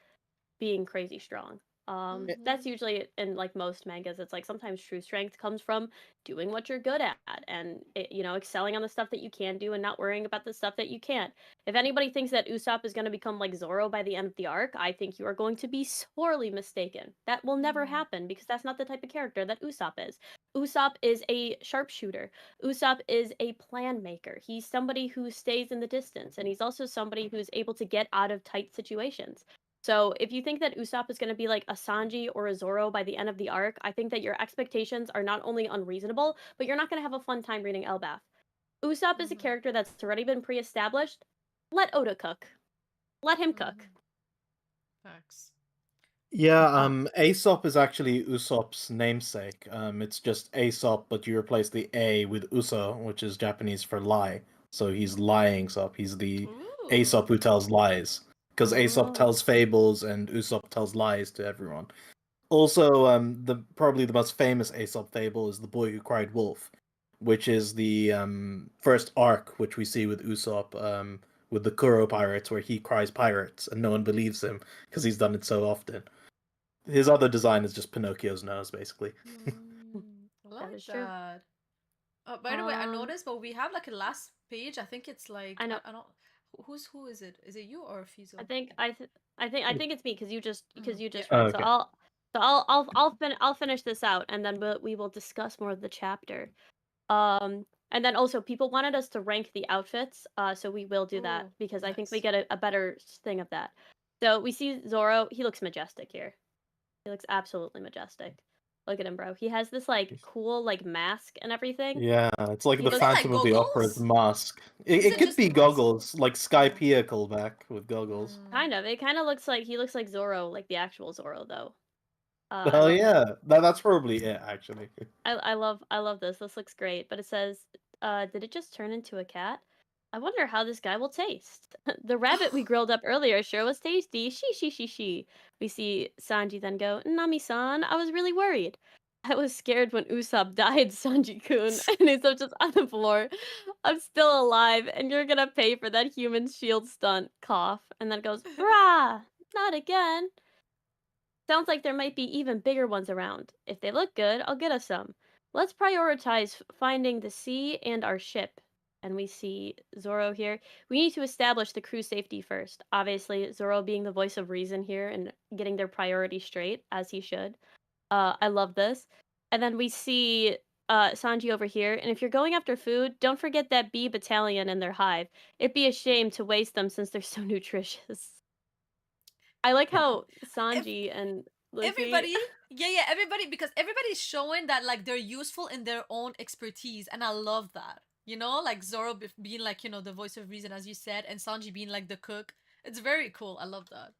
being crazy strong. That's Mm-hmm. usually in like most mangas. It's like sometimes true strength comes from doing what you're good at and excelling on the stuff that you can do and not worrying about the stuff that you can't. If anybody thinks that Usopp is going to become like Zoro by the end of the arc, I think you are going to be sorely mistaken. That will never Mm-hmm. happen because that's not the type of character that Usopp is. Usopp is a sharpshooter. Usopp is a plan maker. He's somebody who stays in the distance, and he's also somebody who's able to get out of tight situations. So if you think that Usopp is going to be like a Sanji or a Zoro by the end of the arc, I think that your expectations are not only unreasonable, but you're not going to have a fun time reading Elbaf. Usopp is a Mm-hmm. character that's already been pre-established. Let Oda cook. Let him cook. Mm-hmm. Facts. Yeah, Uh, Aesop is actually Usopp's namesake. It's just Aesop, but you replace the A with Uso, which is Japanese for lie. So he's lying Aesop. He's the Ooh. Aesop who tells lies. Because Aesop oh. tells fables and Usopp tells lies to everyone. Also, the probably the most famous Aesop fable is The Boy Who Cried Wolf, which is the first arc which we see with Usopp, with the Kuro pirates, where he cries pirates and no one believes him because he's done it so often. His other design is just Pinocchio's nose, basically. I That like is true. that. By the way, I Um, noticed, but we have like a last page. I think it's like I know. I don't. Who is it? Is it you or I Fizo? think I th- I think it's me because Mm, you yeah. just Oh, read. okay. I'll finish this out and then we will discuss more of the chapter. And then also people wanted us to rank the outfits, so we will do that Oh, because I think we nice. get a better thing of that. So we see Zoro. He looks majestic here. He looks absolutely majestic. Look at him, bro. He has this like cool like mask and everything. Yeah, it's like He the looks- Is it like Phantom of the Opera's goggles? mask. Is It it could just a be mask? goggles, like Skypiea callback with goggles. Kind of. It kind of looks like he looks like Zoro, like the actual Zoro, though. I Oh love yeah, that's probably it actually. I love this. This looks great. But it says, did it just turn into a cat? I wonder how this guy will taste. The rabbit we grilled up earlier sure was tasty. She. We see Sanji then go, Nami-san, I was really worried. I was scared when Usopp died, Sanji-kun. And Usopp just on the floor. I'm still alive, and you're gonna pay for that human shield stunt. Cough. And then it goes, rah! Not again. Sounds like there might be even bigger ones around. If they look good, I'll get us some. Let's prioritize finding the sea and our ship. And we see Zoro here. We need to establish the crew safety first. Obviously, Zoro being the voice of reason here and getting their priorities straight, as he should. I love this. And then we see Sanji over here. And if you're going after food, don't forget that bee battalion and their hive. It'd be a shame to waste them since they're so nutritious. I like how Sanji and Luffy. Everybody, yeah, everybody, because everybody's showing that like they're useful in their own expertise, and I love that. You know, like Zoro being like, you know, the voice of reason, as you said, and Sanji being like the cook. It's very cool. I love that.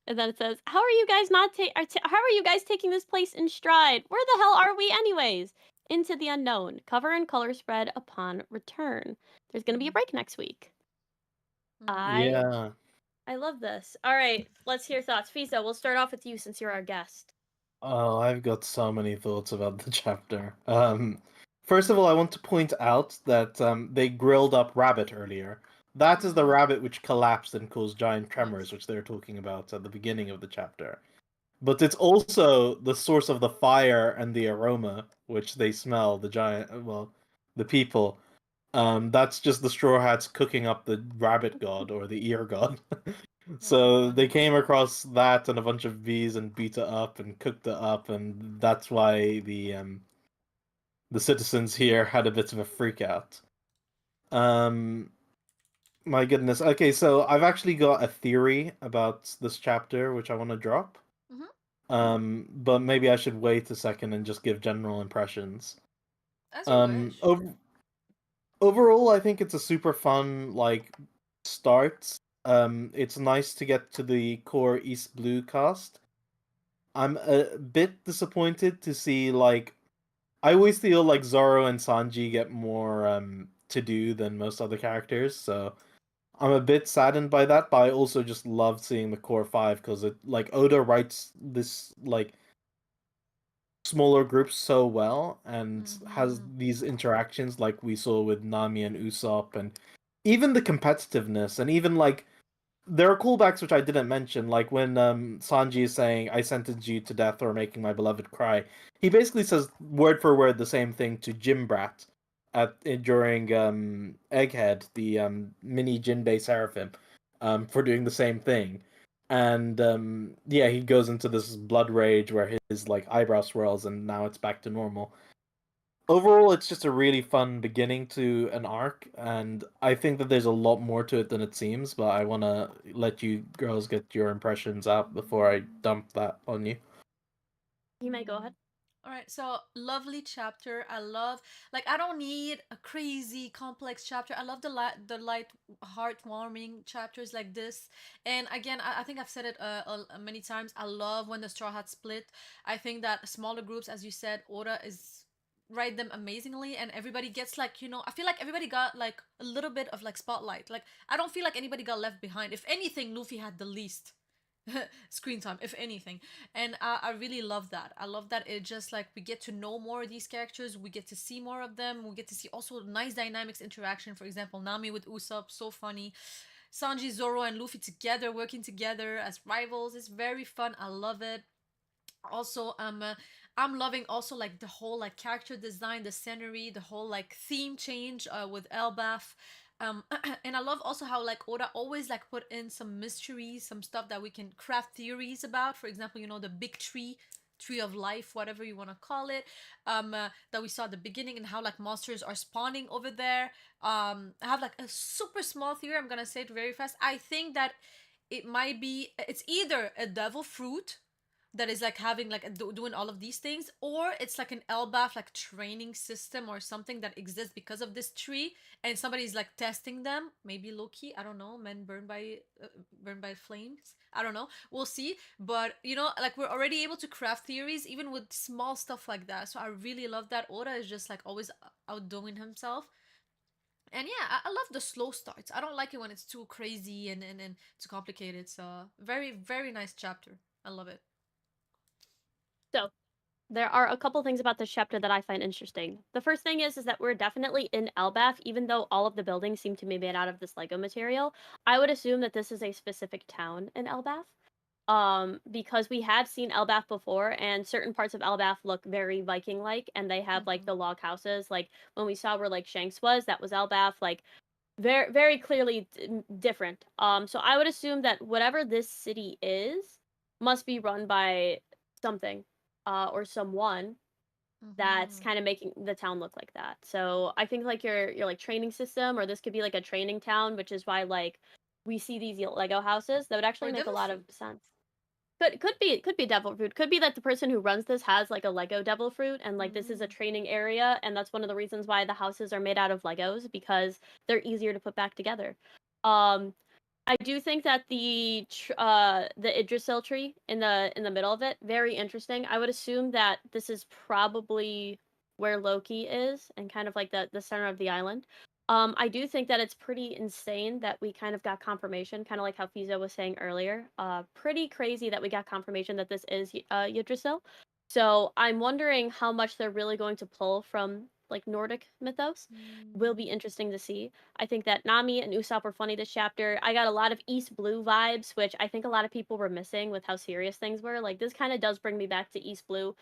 And then it says, "How are you guys how are you guys taking this place in stride? Where the hell are we anyways?" Into the unknown. Cover and color spread upon return. There's gonna be a break next week. Yeah. I love this. All right, let's hear thoughts. Fisa, we'll start off with you since you're our guest. Oh, I've got so many thoughts about the chapter. First of all, I want to point out that they grilled up rabbit earlier. That is the rabbit which collapsed and caused giant tremors, which they're talking about at the beginning of the chapter. But it's also the source of the fire and the aroma which they smell, the people. That's just the Straw Hats cooking up the rabbit god or the ear god. So they came across that and a bunch of bees and beat it up and cooked it up, and that's why the citizens here had a bit of a freak out. My goodness. Okay, so I've actually got a theory about this chapter which I want to drop. But maybe I should wait a second and just give general impressions. As you wish. Overall, I think it's a super fun like start. It's nice to get to the core East Blue cast. I'm a bit disappointed to see like I always feel like Zoro and Sanji get more to do than most other characters, so I'm a bit saddened by that, but I also just love seeing the core five because it like Oda writes this like smaller groups so well and has these interactions like we saw with Nami and Usopp and even the competitiveness and even like there are callbacks which I didn't mention, like when Sanji is saying "I sentenced you to death or making my beloved cry." He basically says word for word the same thing to Jim Brat during Egghead, the mini Jinbei Seraphim, for doing the same thing. And yeah, he goes into this blood rage where his like eyebrow swirls, and now it's back to normal. Overall, it's just a really fun beginning to an arc, and I think that there's a lot more to it than it seems, but I want to let you girls get your impressions out before I dump that on you. You may go ahead. All right, so lovely chapter. I love like I don't need a crazy complex chapter. I love the light, heartwarming chapters like this. And again, I think I've said it many times. I love when the Straw Hats split. I think that smaller groups, as you said, Oda is write them amazingly, and everybody gets like I feel like everybody got like a little bit of like spotlight. Like I don't feel like anybody got left behind. If anything, Luffy had the least screen time, if anything. And I really love that. I love that it just like we get to know more of these characters, we get to see more of them, we get to see also nice dynamics interaction. For example, Nami with Usopp, so funny. Sanji, Zoro, and Luffy together, working together as rivals, is very fun. I love it. Also, I'm loving also like the whole like character design, the scenery, the whole like theme change with ELBAF. And I love also how like Oda always like put in some mysteries, some stuff that we can craft theories about. For example, the big tree of life, whatever you want to call it, that we saw at the beginning, and how like monsters are spawning over there. I have like a super small theory. I'm gonna say it very fast. I think that it might be, it's either a devil fruit that is like having like doing all of these things, or it's like an ELBAF like training system or something that exists because of this tree, and somebody's like testing them. Maybe Loki, I don't know. Men burned by flames. I don't know. We'll see. But you know, like we're already able to craft theories even with small stuff like that. So I really love that Oda is just like always outdoing himself. And yeah, I love the slow starts. I don't like it when it's too crazy and too complicated. So very, very nice chapter. I love it. So there are a couple things about this chapter that I find interesting. The first thing is that we're definitely in ELBAF, even though all of the buildings seem to be made out of this Lego material. I would assume that this is a specific town in ELBAF. Because we have seen ELBAF before, and certain parts of ELBAF look very Viking-like, and they have like the log houses. Like when we saw where like Shanks was, that was ELBAF. Like very, very clearly different. So I would assume that whatever this city is must be run by something, or someone that's kind of making the town look like that. So I think like your like training system, or this could be like a training town, which is why like we see these Lego houses. That would actually Or make a devil lot of fruit. sense. Could be devil fruit. Could be that the person who runs this has like a Lego devil fruit, and like this is a training area, and that's one of the reasons why the houses are made out of Legos, because they're easier to put back together. I do think that the Yggdrasil tree in the middle of it, very interesting. I would assume that this is probably where Loki is, and kind of like the center of the island. I do think that it's pretty insane that we kind of got confirmation, kind of like how Fizo was saying earlier. Pretty crazy that we got confirmation that this is Yggdrasil. So I'm wondering how much they're really going to pull from like Nordic mythos. Will be interesting to see. I think that Nami and Usopp were funny this chapter. I got a lot of East Blue vibes, which I think a lot of people were missing with how serious things were. Like this kind of does bring me back to East Blue,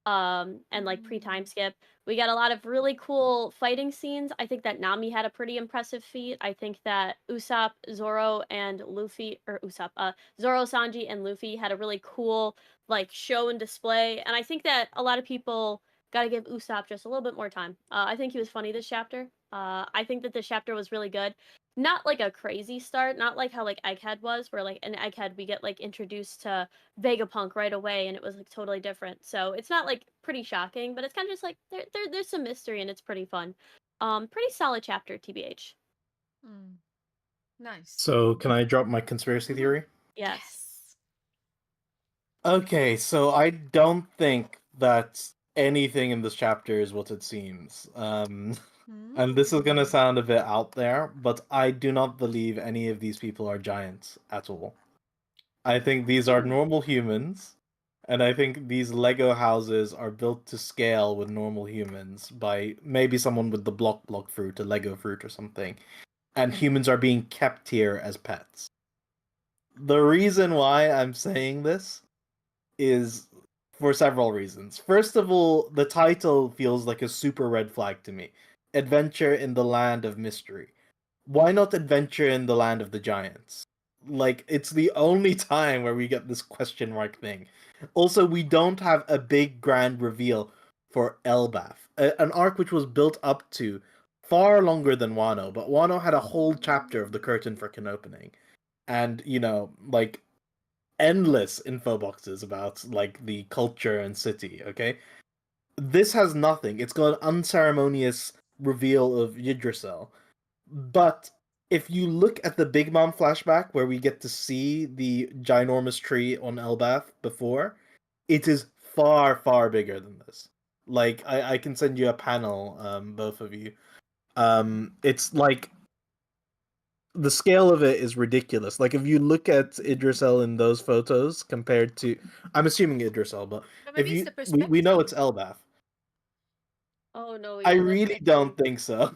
and like pre-time skip. We got a lot of really cool fighting scenes. I think that Nami had a pretty impressive feat. I think that Usopp, Zoro, and Luffy, or Usopp, Zoro, Sanji, and Luffy had a really cool like show and display. And I think that a lot of people got to give Usopp just a little bit more time. I think he was funny this chapter. I think that this chapter was really good. Not like a crazy start, not like how like Egghead was, where like in Egghead we get like introduced to Vegapunk right away, and it was like totally different. So it's not like pretty shocking, but it's kind of just like there's some mystery, and it's pretty fun. Pretty solid chapter, TBH. Nice. So, can I drop my conspiracy theory? Yes. Okay, so I don't think that anything in this chapter is what it seems. And this is gonna sound a bit out there, but I do not believe any of these people are giants at all. I think these are normal humans, and I think these Lego houses are built to scale with normal humans by maybe someone with the block fruit, a Lego fruit or something. And humans are being kept here as pets. The reason why I'm saying this is for several reasons. First of all, the title feels like a super red flag to me. Adventure in the Land of Mystery. Why not Adventure in the Land of the Giants? Like, it's the only time where we get this question mark thing. Also, we don't have a big grand reveal for ELBAF, an arc which was built up to far longer than Wano, but Wano had a whole chapter of the curtain freaking opening. And, you know, like, endless info boxes about like the culture and city. Okay, this has nothing. It's got an unceremonious reveal of Yggdrasil. But if you look at the Big Mom flashback where we get to see the ginormous tree on Elbath before, it is far, far bigger than this. Like I can send you a panel, both of you. It's like the scale of it is ridiculous. Like if you look at Idrisel in those photos compared to, I'm assuming Idrisel, but But if maybe it's the we know perspective. it's Elbath. Oh no, we I don't know really don't think so.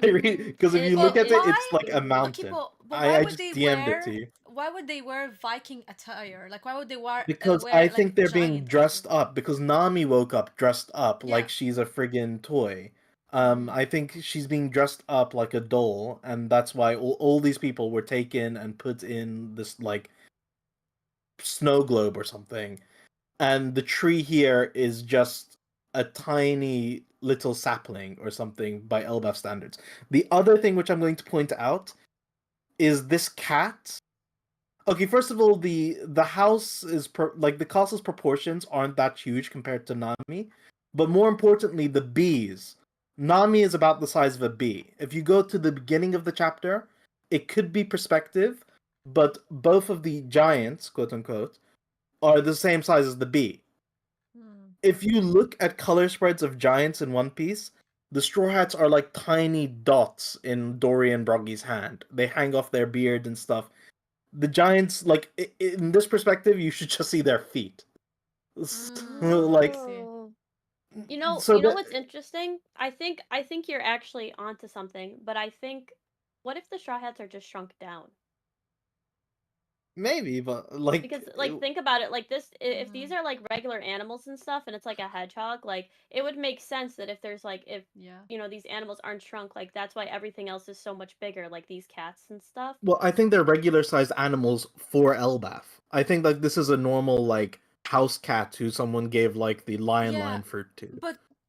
I really, because if you look Well, at it, why? it's like a Okay, mountain. but why I would just they DM'd it to wear? you. Why would they wear Viking attire? Like, why would they Because I wear like think they're being giant attire? dressed up. Because Nami woke up dressed up Yeah. like she's a friggin' toy. I think she's being dressed up like a doll, and that's why all these people were taken and put in this like snow globe or something. And the tree here is just a tiny little sapling or something by Elbaf standards. The other thing which I'm going to point out is this cat. Okay, first of all, the house is like the castle's proportions aren't that huge compared to Nami, but more importantly, the bees. Nami is about the size of a bee. If you go to the beginning of the chapter, it could be perspective, but both of the giants, quote unquote, are the same size as the bee. If you look at color spreads of giants in One Piece, the Straw Hats are like tiny dots in Dorian Broggy's hand. They hang off their beard and stuff. The giants, like in this perspective, you should just see their feet. Like, Oh. You know so what's interesting? I think you're actually onto something, but I think what if the Straw Hats are just shrunk down? maybe, but like, Because think about it like this, if these are like regular animals and stuff and it's like a hedgehog, like it would make sense that if there's like if these animals aren't shrunk, like that's why everything else is so much bigger, like these cats and stuff. well, I think they're regular sized animals for ELBAF. I think like this is a normal like house cat who someone gave like the lion line fruit to.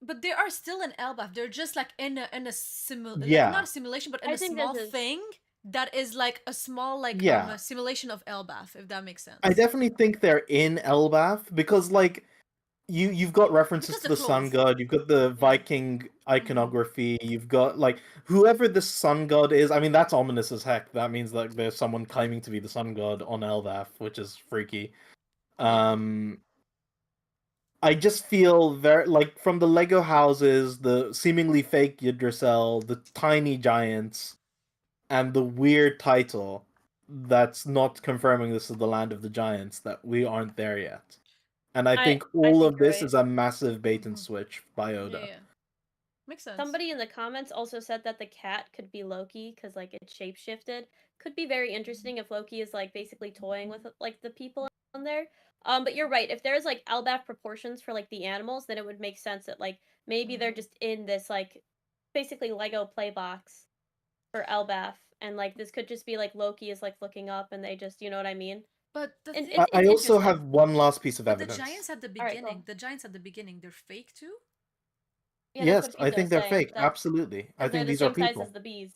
But they are still in ELBAF. They're just like in a like not Yeah. a simulation, but in I a think small this is thing that is like a small like Yeah. a simulation of ELBAF, if that makes sense. I definitely think they're in ELBAF because like you've got references Because to the the sun clothes. god, you've got the Viking iconography, you've got like whoever the sun god is. I mean, that's ominous as heck. That means like there's someone claiming to be the sun god on ELBAF, which is freaky. I just feel very like from the Lego houses, the seemingly fake Yggdrasil, the tiny giants, and the weird title that's not confirming this is the land of the giants, that we aren't there yet. And I think I all think of you're this right. is a massive bait and switch by Oda. Yeah. Makes sense. Somebody in the comments also said that the cat could be Loki because like it shapeshifted. Could be very interesting if Loki is like basically toying with like the people on there. But you're right. If there's like ELBAF proportions for like the animals, then it would make sense that like maybe they're just in this like basically Lego play box for ELBAF, and like this could just be like Loki is like looking up and they just, you know what I mean? But the And thing, I it's also interesting. have one last piece of but the evidence. giants at the All right, beginning, cool. the giants at the beginning, they're fake too. Yeah, that's Yes, what I think Fizo's they're saying. fake. That Absolutely. I they're think the these are same size people. as the bees.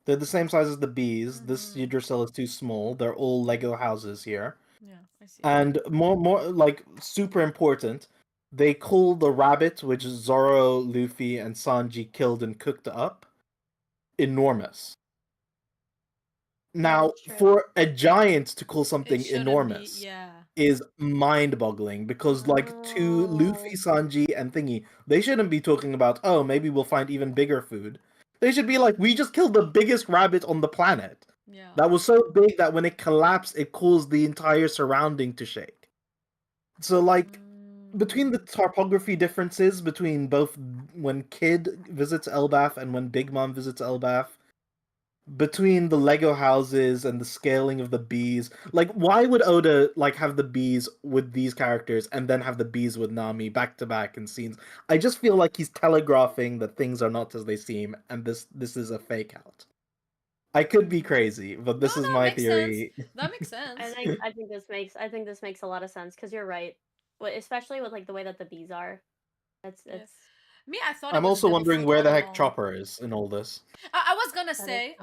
They're the same size as the bees. This Yggdrasil is too small. They're all Lego houses here. Yeah, I see. And more like super important, they call the rabbit, which Zoro, Luffy, and Sanji killed and cooked up, enormous. Now, for a giant to call something enormous is mind-boggling because, like, to Luffy, Sanji, and Thingy, they shouldn't be talking about, oh, maybe we'll find even bigger food. They should be like, we just killed the biggest rabbit on the planet. Yeah. That was so big that when it collapsed, it caused the entire surrounding to shake. So, like, between the topography differences between both when Kid visits ELBAF and when Big Mom visits ELBAF, between the Lego houses and the scaling of the bees, like, why would Oda like have the bees with these characters and then have the bees with Nami back to back in scenes? I just feel like he's telegraphing that things are not as they seem, and this is a fake out. I could be crazy, but this is my theory. That makes sense. I think this makes a lot of sense because you're right. Especially with like the way that the bees are. It's Me, I thought I'm it was also devil wondering fruit where all the heck along. Chopper is in all this. I was gonna say,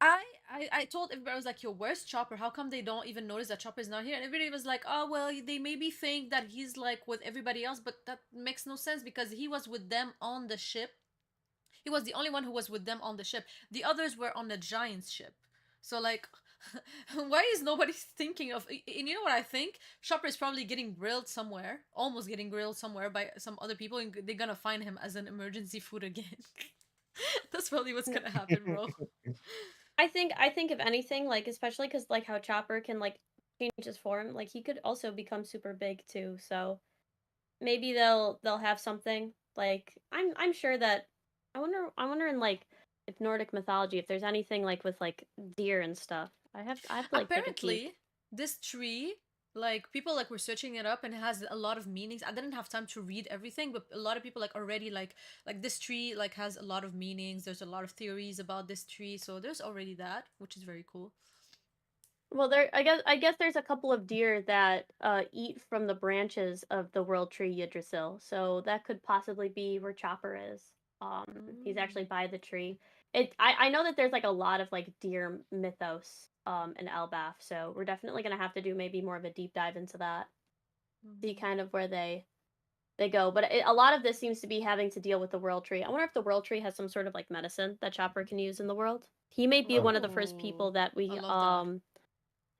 I told everybody, I was like, yo, where's Chopper? How come they don't even notice that Chopper is not here? And everybody was like, oh, well, they maybe think that he's like with everybody else, but that makes no sense because he was with them on the ship. He was the only one who was with them on the ship. The others were on the giant's ship. So, like, why is nobody thinking of. And you know what I think? Chopper is probably getting grilled somewhere, almost getting grilled somewhere by some other people, and they're gonna find him as an emergency food again. That's probably what's gonna happen, bro. I think if anything, like especially because like how Chopper can like change his form, like he could also become super big too. So maybe they'll have something like I'm sure that I wonder in like if Nordic mythology if there's anything like with like deer and stuff. I have to like take a peek. Apparently, this tree, like people like were searching it up and it has a lot of meanings. I didn't have time to read everything, but a lot of people like already like this tree like has a lot of meanings. There's a lot of theories about this tree, so there's already that, which is very cool. Well, I guess there's a couple of deer that eat from the branches of the world tree Yggdrasil, so that could possibly be where Chopper is. He's actually by the tree. I know that there's like a lot of like deer mythos in ELBAF, so we're definitely gonna have to do maybe more of a deep dive into that, see kind of where they go. But a lot of this seems to be having to deal with the world tree. I wonder if the world tree has some sort of like medicine that Chopper can use in the world. He may be one of the first people that I we love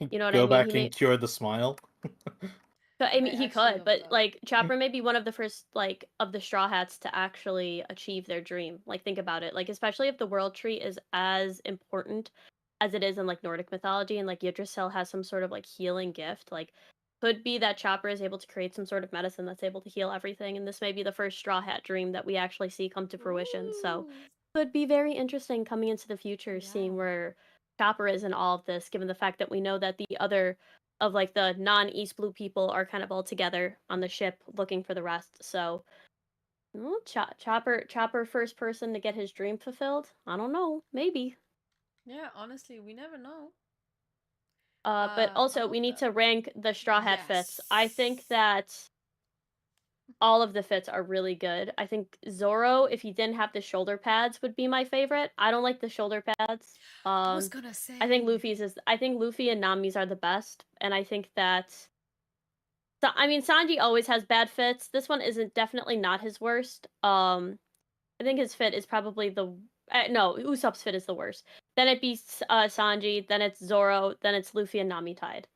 that. you know what I Go mean? He back may and cure the smile. I mean, I he actually could, love but that. like Chopper may be one of the first like of the Straw Hats to actually achieve their dream. Like think about it. Like especially if the world tree is as important as it is in like Nordic mythology and like Yggdrasil has some sort of like healing gift, like could be that Chopper is able to create some sort of medicine that's able to heal everything, and this may be the first Straw Hat dream that we actually see come to fruition. So Ooh. could be very interesting coming into the future, seeing Yeah. where Chopper is in all of this, given the fact that we know that the other of like the non-East Blue people are kind of all together on the ship looking for the rest. So, well, Chopper first person to get his dream fulfilled. I don't know, maybe. Yeah, honestly, we never know. But I also love we need that. to rank the Straw Hat fits. I think Yes. that all of the fits are really good. I think Zoro, if he didn't have the shoulder pads, would be my favorite. I don't like the shoulder pads. I was gonna say. I think Luffy and Nami's are the best, and I think that so I mean Sanji always has bad fits. This one isn't definitely not his worst. I think his fit is probably the no, Usopp's fit is the worst. Then it be Sanji, then it's Zoro, then it's Luffy and Nami tied.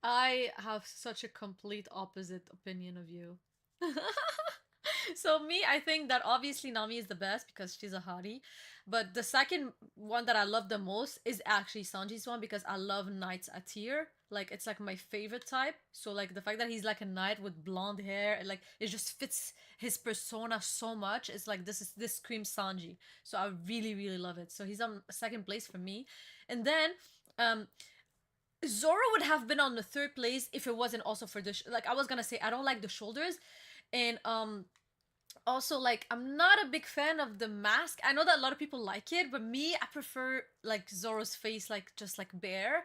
I have such a complete opposite opinion of you. So me, I think that obviously Nami is the best because she's a hottie. But the second one that I love the most is actually Sanji's one because I love knights a tier. Like it's like my favorite type. So like the fact that he's like a knight with blonde hair, like it just fits his persona so much. It's like this screams Sanji. So I really really love it. So he's on second place for me. And then um Zoro would have been on the third place if it wasn't also for the like I was gonna say I don't like the shoulders, and also like I'm not a big fan of the mask. I know that a lot of people like it, but me I prefer like Zoro's face like just like bare.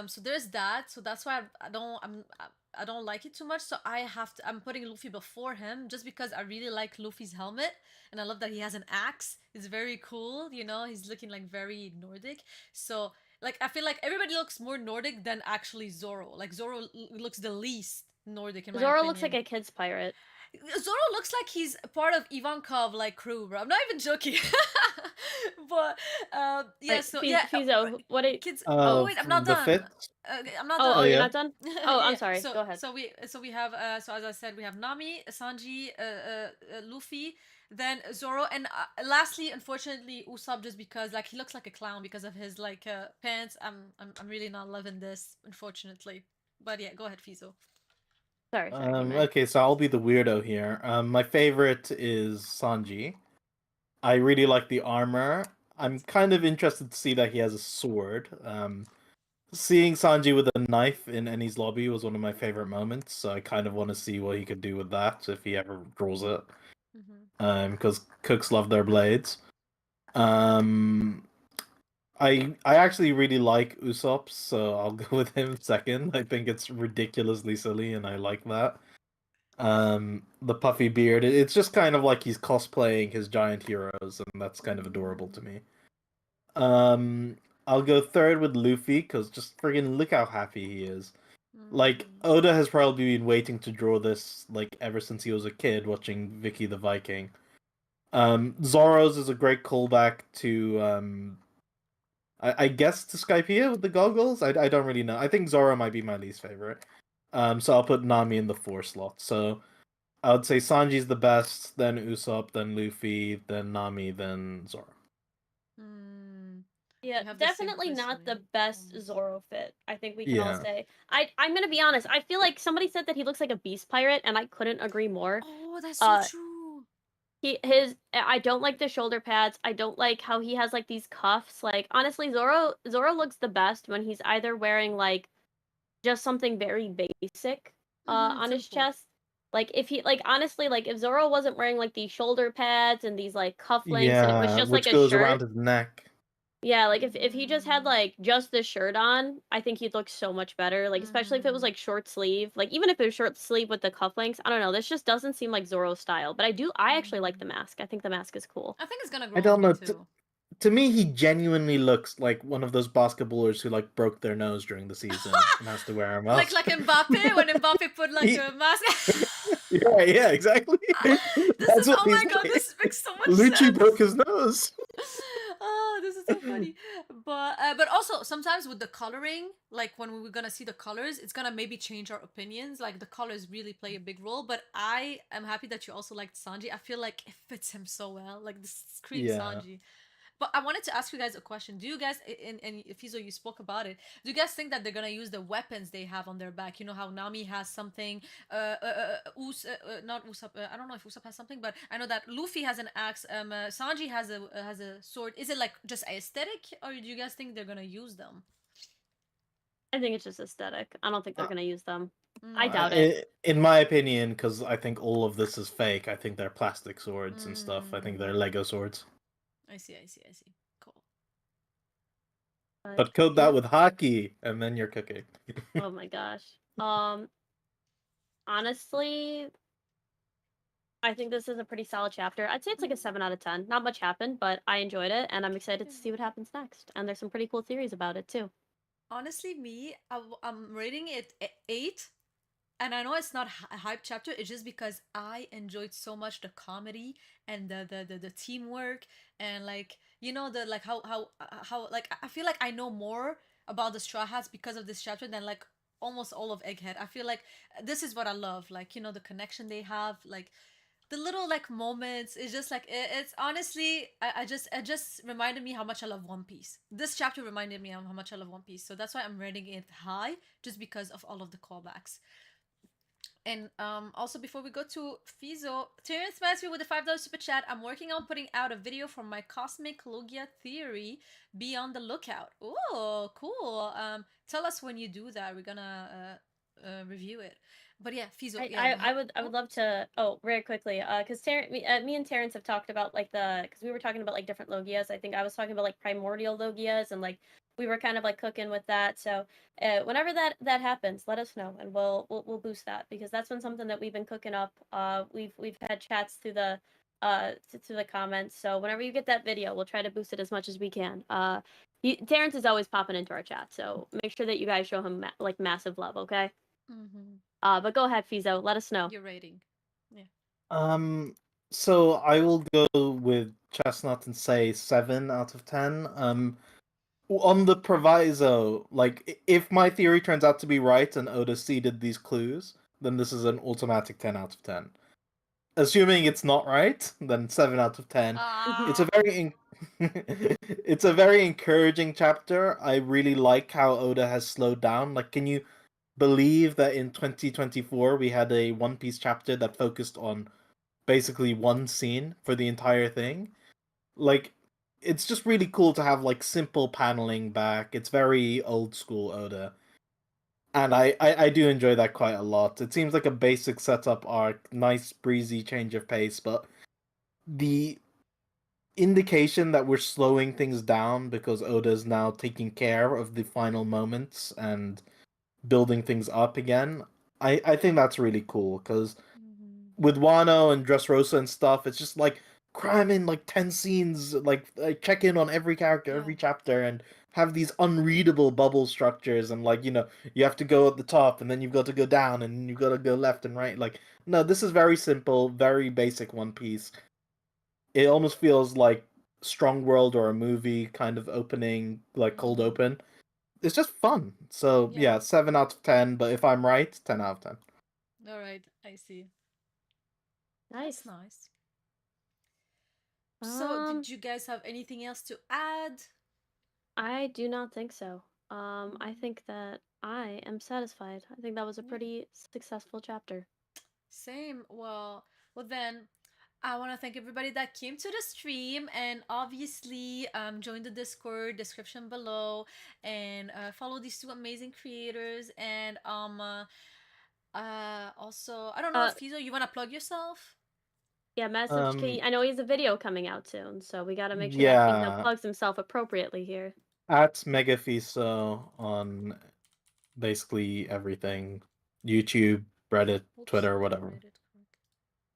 So there's that. So that's why I don't like it too much. So I'm putting Luffy before him just because I really like Luffy's helmet and I love that he has an axe. It's very cool. You know, he's looking like very Nordic. So like I feel like everybody looks more Nordic than actually Zoro. Like Zoro looks the least Nordic in my Zoro looks like opinion. a kid's pirate. Zoro looks like he's part of Ivankov like crew, bro. I'm not even joking. But yeah, Right, so yeah, Fizo, what it kids. Oh Of wait, I'm not the done. fit? I'm not Oh, Oh done. you're yeah. not done? Oh, I'm Yeah. sorry. So Go ahead. we have so as I said we have Nami, Sanji, Luffy, then Zoro, and lastly, unfortunately, Usopp just because like he looks like a clown because of his like pants. I'm really not loving this, unfortunately. But yeah, go ahead, Fizo. Sorry, you may. Okay, so I'll be the weirdo here. My favorite is Sanji. I really like the armor. I'm kind of interested to see that he has a sword. Seeing Sanji with a knife in Eni's lobby was one of my favorite moments, so I kind of want to see what he could do with that if he ever draws it. Because cooks love their blades. Um, I actually really like Usopp, so I'll go with him second. I think it's ridiculously silly, and I like that. The puffy beard, it's just kind of like he's cosplaying his giant heroes, and that's kind of adorable to me. Um, I'll go third with Luffy, because just friggin' look how happy he is. Like, Oda has probably been waiting to draw this, like, ever since he was a kid watching Vicky the Viking. Zoro's is a great callback to, I guess to Skypiea with the goggles? I don't really know. I think Zoro might be my least favorite. So I'll put Nami in the 4 slot. So I would say Sanji's the best, then Usopp, then Luffy, then Nami, then Zoro. Yeah, We have the same definitely quiz not for the me. best Zoro fit. I think we can all Yeah. say. I'm gonna be honest. I feel like somebody said that he looks like a beast pirate, and I couldn't agree more. Oh, that's so Uh, true. I don't like the shoulder pads. I don't like how he has like these cuffs. Like honestly, Zoro looks the best when he's either wearing like just something very basic on his Simple. chest. Like if he like honestly like if Zoro wasn't wearing like these shoulder pads and these like cufflinks and it was Yeah, just like which a goes around shirt. his neck. Yeah, like if he just had like just the shirt on, I think he'd look so much better. Like especially if it was like short sleeve. Like even if it was short sleeve with the cufflinks, I don't know. This just doesn't seem like Zoro's style. But I actually like the mask. I think the mask is cool. I think it's gonna I grow on don't me know. too. to me, he genuinely looks like one of those basketballers who like broke their nose during the season and has to wear a mask. Like Mbappe, when Mbappe put like He- a mask. yeah, exactly. That's what oh he's my god, like. this makes so much Lucci sense. broke his nose. Oh, this is so funny. But also sometimes with the coloring, like when we're gonna see the colors, it's gonna maybe change our opinions. Like the colors really play a big role. But I am happy that you also liked Sanji. I feel like it fits him so well. Like this screams Yeah. Sanji. But I wanted to ask you guys a question. Do you guys, and Fizo, you spoke about it. Do you guys think that they're gonna use the weapons they have on their back? You know how Nami has something. Not Usopp. I don't know if Usopp has something, but I know that Luffy has an axe. Sanji has a sword. Is it like just aesthetic, or do you guys think they're gonna use them? I think it's just aesthetic. I don't think they're Uh, gonna use them. Mm. I doubt it. In my opinion, because I think all of this is fake. I think they're plastic swords and stuff. I think they're Lego swords. I see. Cool. But code that with hockey, and then you're cooking. Oh my gosh. Honestly, I think this is a pretty solid chapter. I'd say it's like a 7 out of 10. Not much happened, but I enjoyed it, and I'm excited to see what happens next. And there's some pretty cool theories about it too. Honestly, I'm rating it 8. And I know it's not a hype chapter. It's just because I enjoyed so much the comedy and the teamwork and like the like how like I feel like I know more about the Straw Hats because of this chapter than like almost all of Egghead. I feel like this is what I love. Like the connection they have, like the little like moments. It's just like it's honestly it just reminded me how much I love One Piece. This chapter reminded me of how much I love One Piece. So that's why I'm rating it high, just because of all of the callbacks. And also before we go to Fizo, Terrence Mansfield with the $5 super chat. I'm working on putting out a video for my cosmic Logia theory. Be on the lookout. Oh, cool. Tell us when you do that. We're gonna review it. But yeah, Fizo. I would love to. Oh, very quickly, because me and Terrence have talked about like because we were talking about like different Logias. I think I was talking about like primordial Logias, and like we were kind of like cooking with that. So whenever that happens, let us know, and we'll boost that, because that's been something that we've been cooking up. We've had chats through the to the comments. So whenever you get that video, we'll try to boost it as much as we can. Terrence is always popping into our chat, so make sure that you guys show him like massive love, okay? But go ahead, Fizo. Let us know. Your rating. Yeah. So I will go with Chestnut and say 7 out of 10. On the proviso, like if my theory turns out to be right and Oda seeded these clues, then this is an automatic 10 out of 10. Assuming it's not right, then 7 out of 10. It's a very it's a very encouraging chapter. I really like how Oda has slowed down. Like, can you believe that in 2024 we had a One Piece chapter that focused on basically one scene for the entire thing? Like, it's just really cool to have like simple paneling back. It's very old school Oda. And I do enjoy that quite a lot. It seems like a basic setup arc, nice breezy change of pace, but the indication that we're slowing things down because Oda's now taking care of the final moments and building things up again, I think that's really cool, because with Wano and Dressrosa and stuff, it's just like cram in like 10 scenes, like check in on every character, every chapter, and have these unreadable bubble structures, and like, you have to go at the top and then you've got to go down and you've got to go left and right. Like, no, this is very simple, very basic One Piece. It almost feels like Strong World or a movie kind of opening, like cold open. It's just fun. So yeah, 7 out of 10, but if I'm right, 10 out of 10. All right, I see. Nice. That's nice. So, did you guys have anything else to add? I do not think so. I think that I am satisfied. I think that was a pretty successful chapter. Same. Well, then I want to thank everybody that came to the stream, and obviously join the Discord description below, and follow these two amazing creators, and also I don't know if Fizo, you want to plug yourself? Yeah, message I know he has a video coming out soon, so we got to make sure that Fizo plugs himself appropriately here. At Megafiso on basically everything. YouTube, Reddit, Twitter, whatever.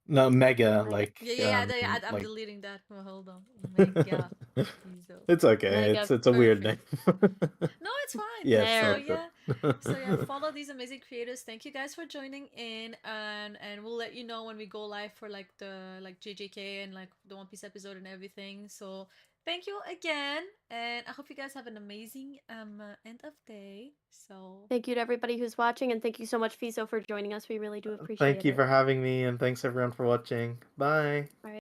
No, mega, Mega. I'm like deleting that. Oh, hold on. Mega Fizo. it's okay. Mega. It's a weird name. Perfect. No, it's fine. Yes, So There. that's yeah, so yeah, it. follow these amazing creators. Thank you guys for joining in, and we'll let you know when we go live for like the like JJK and like the One Piece episode and everything. So thank you again, and I hope you guys have an amazing end of day. So Thank you to everybody who's watching, and thank you so much, Fiso, for joining us. We really do appreciate Thank you it. for having me, and thanks everyone for watching. Bye. All right.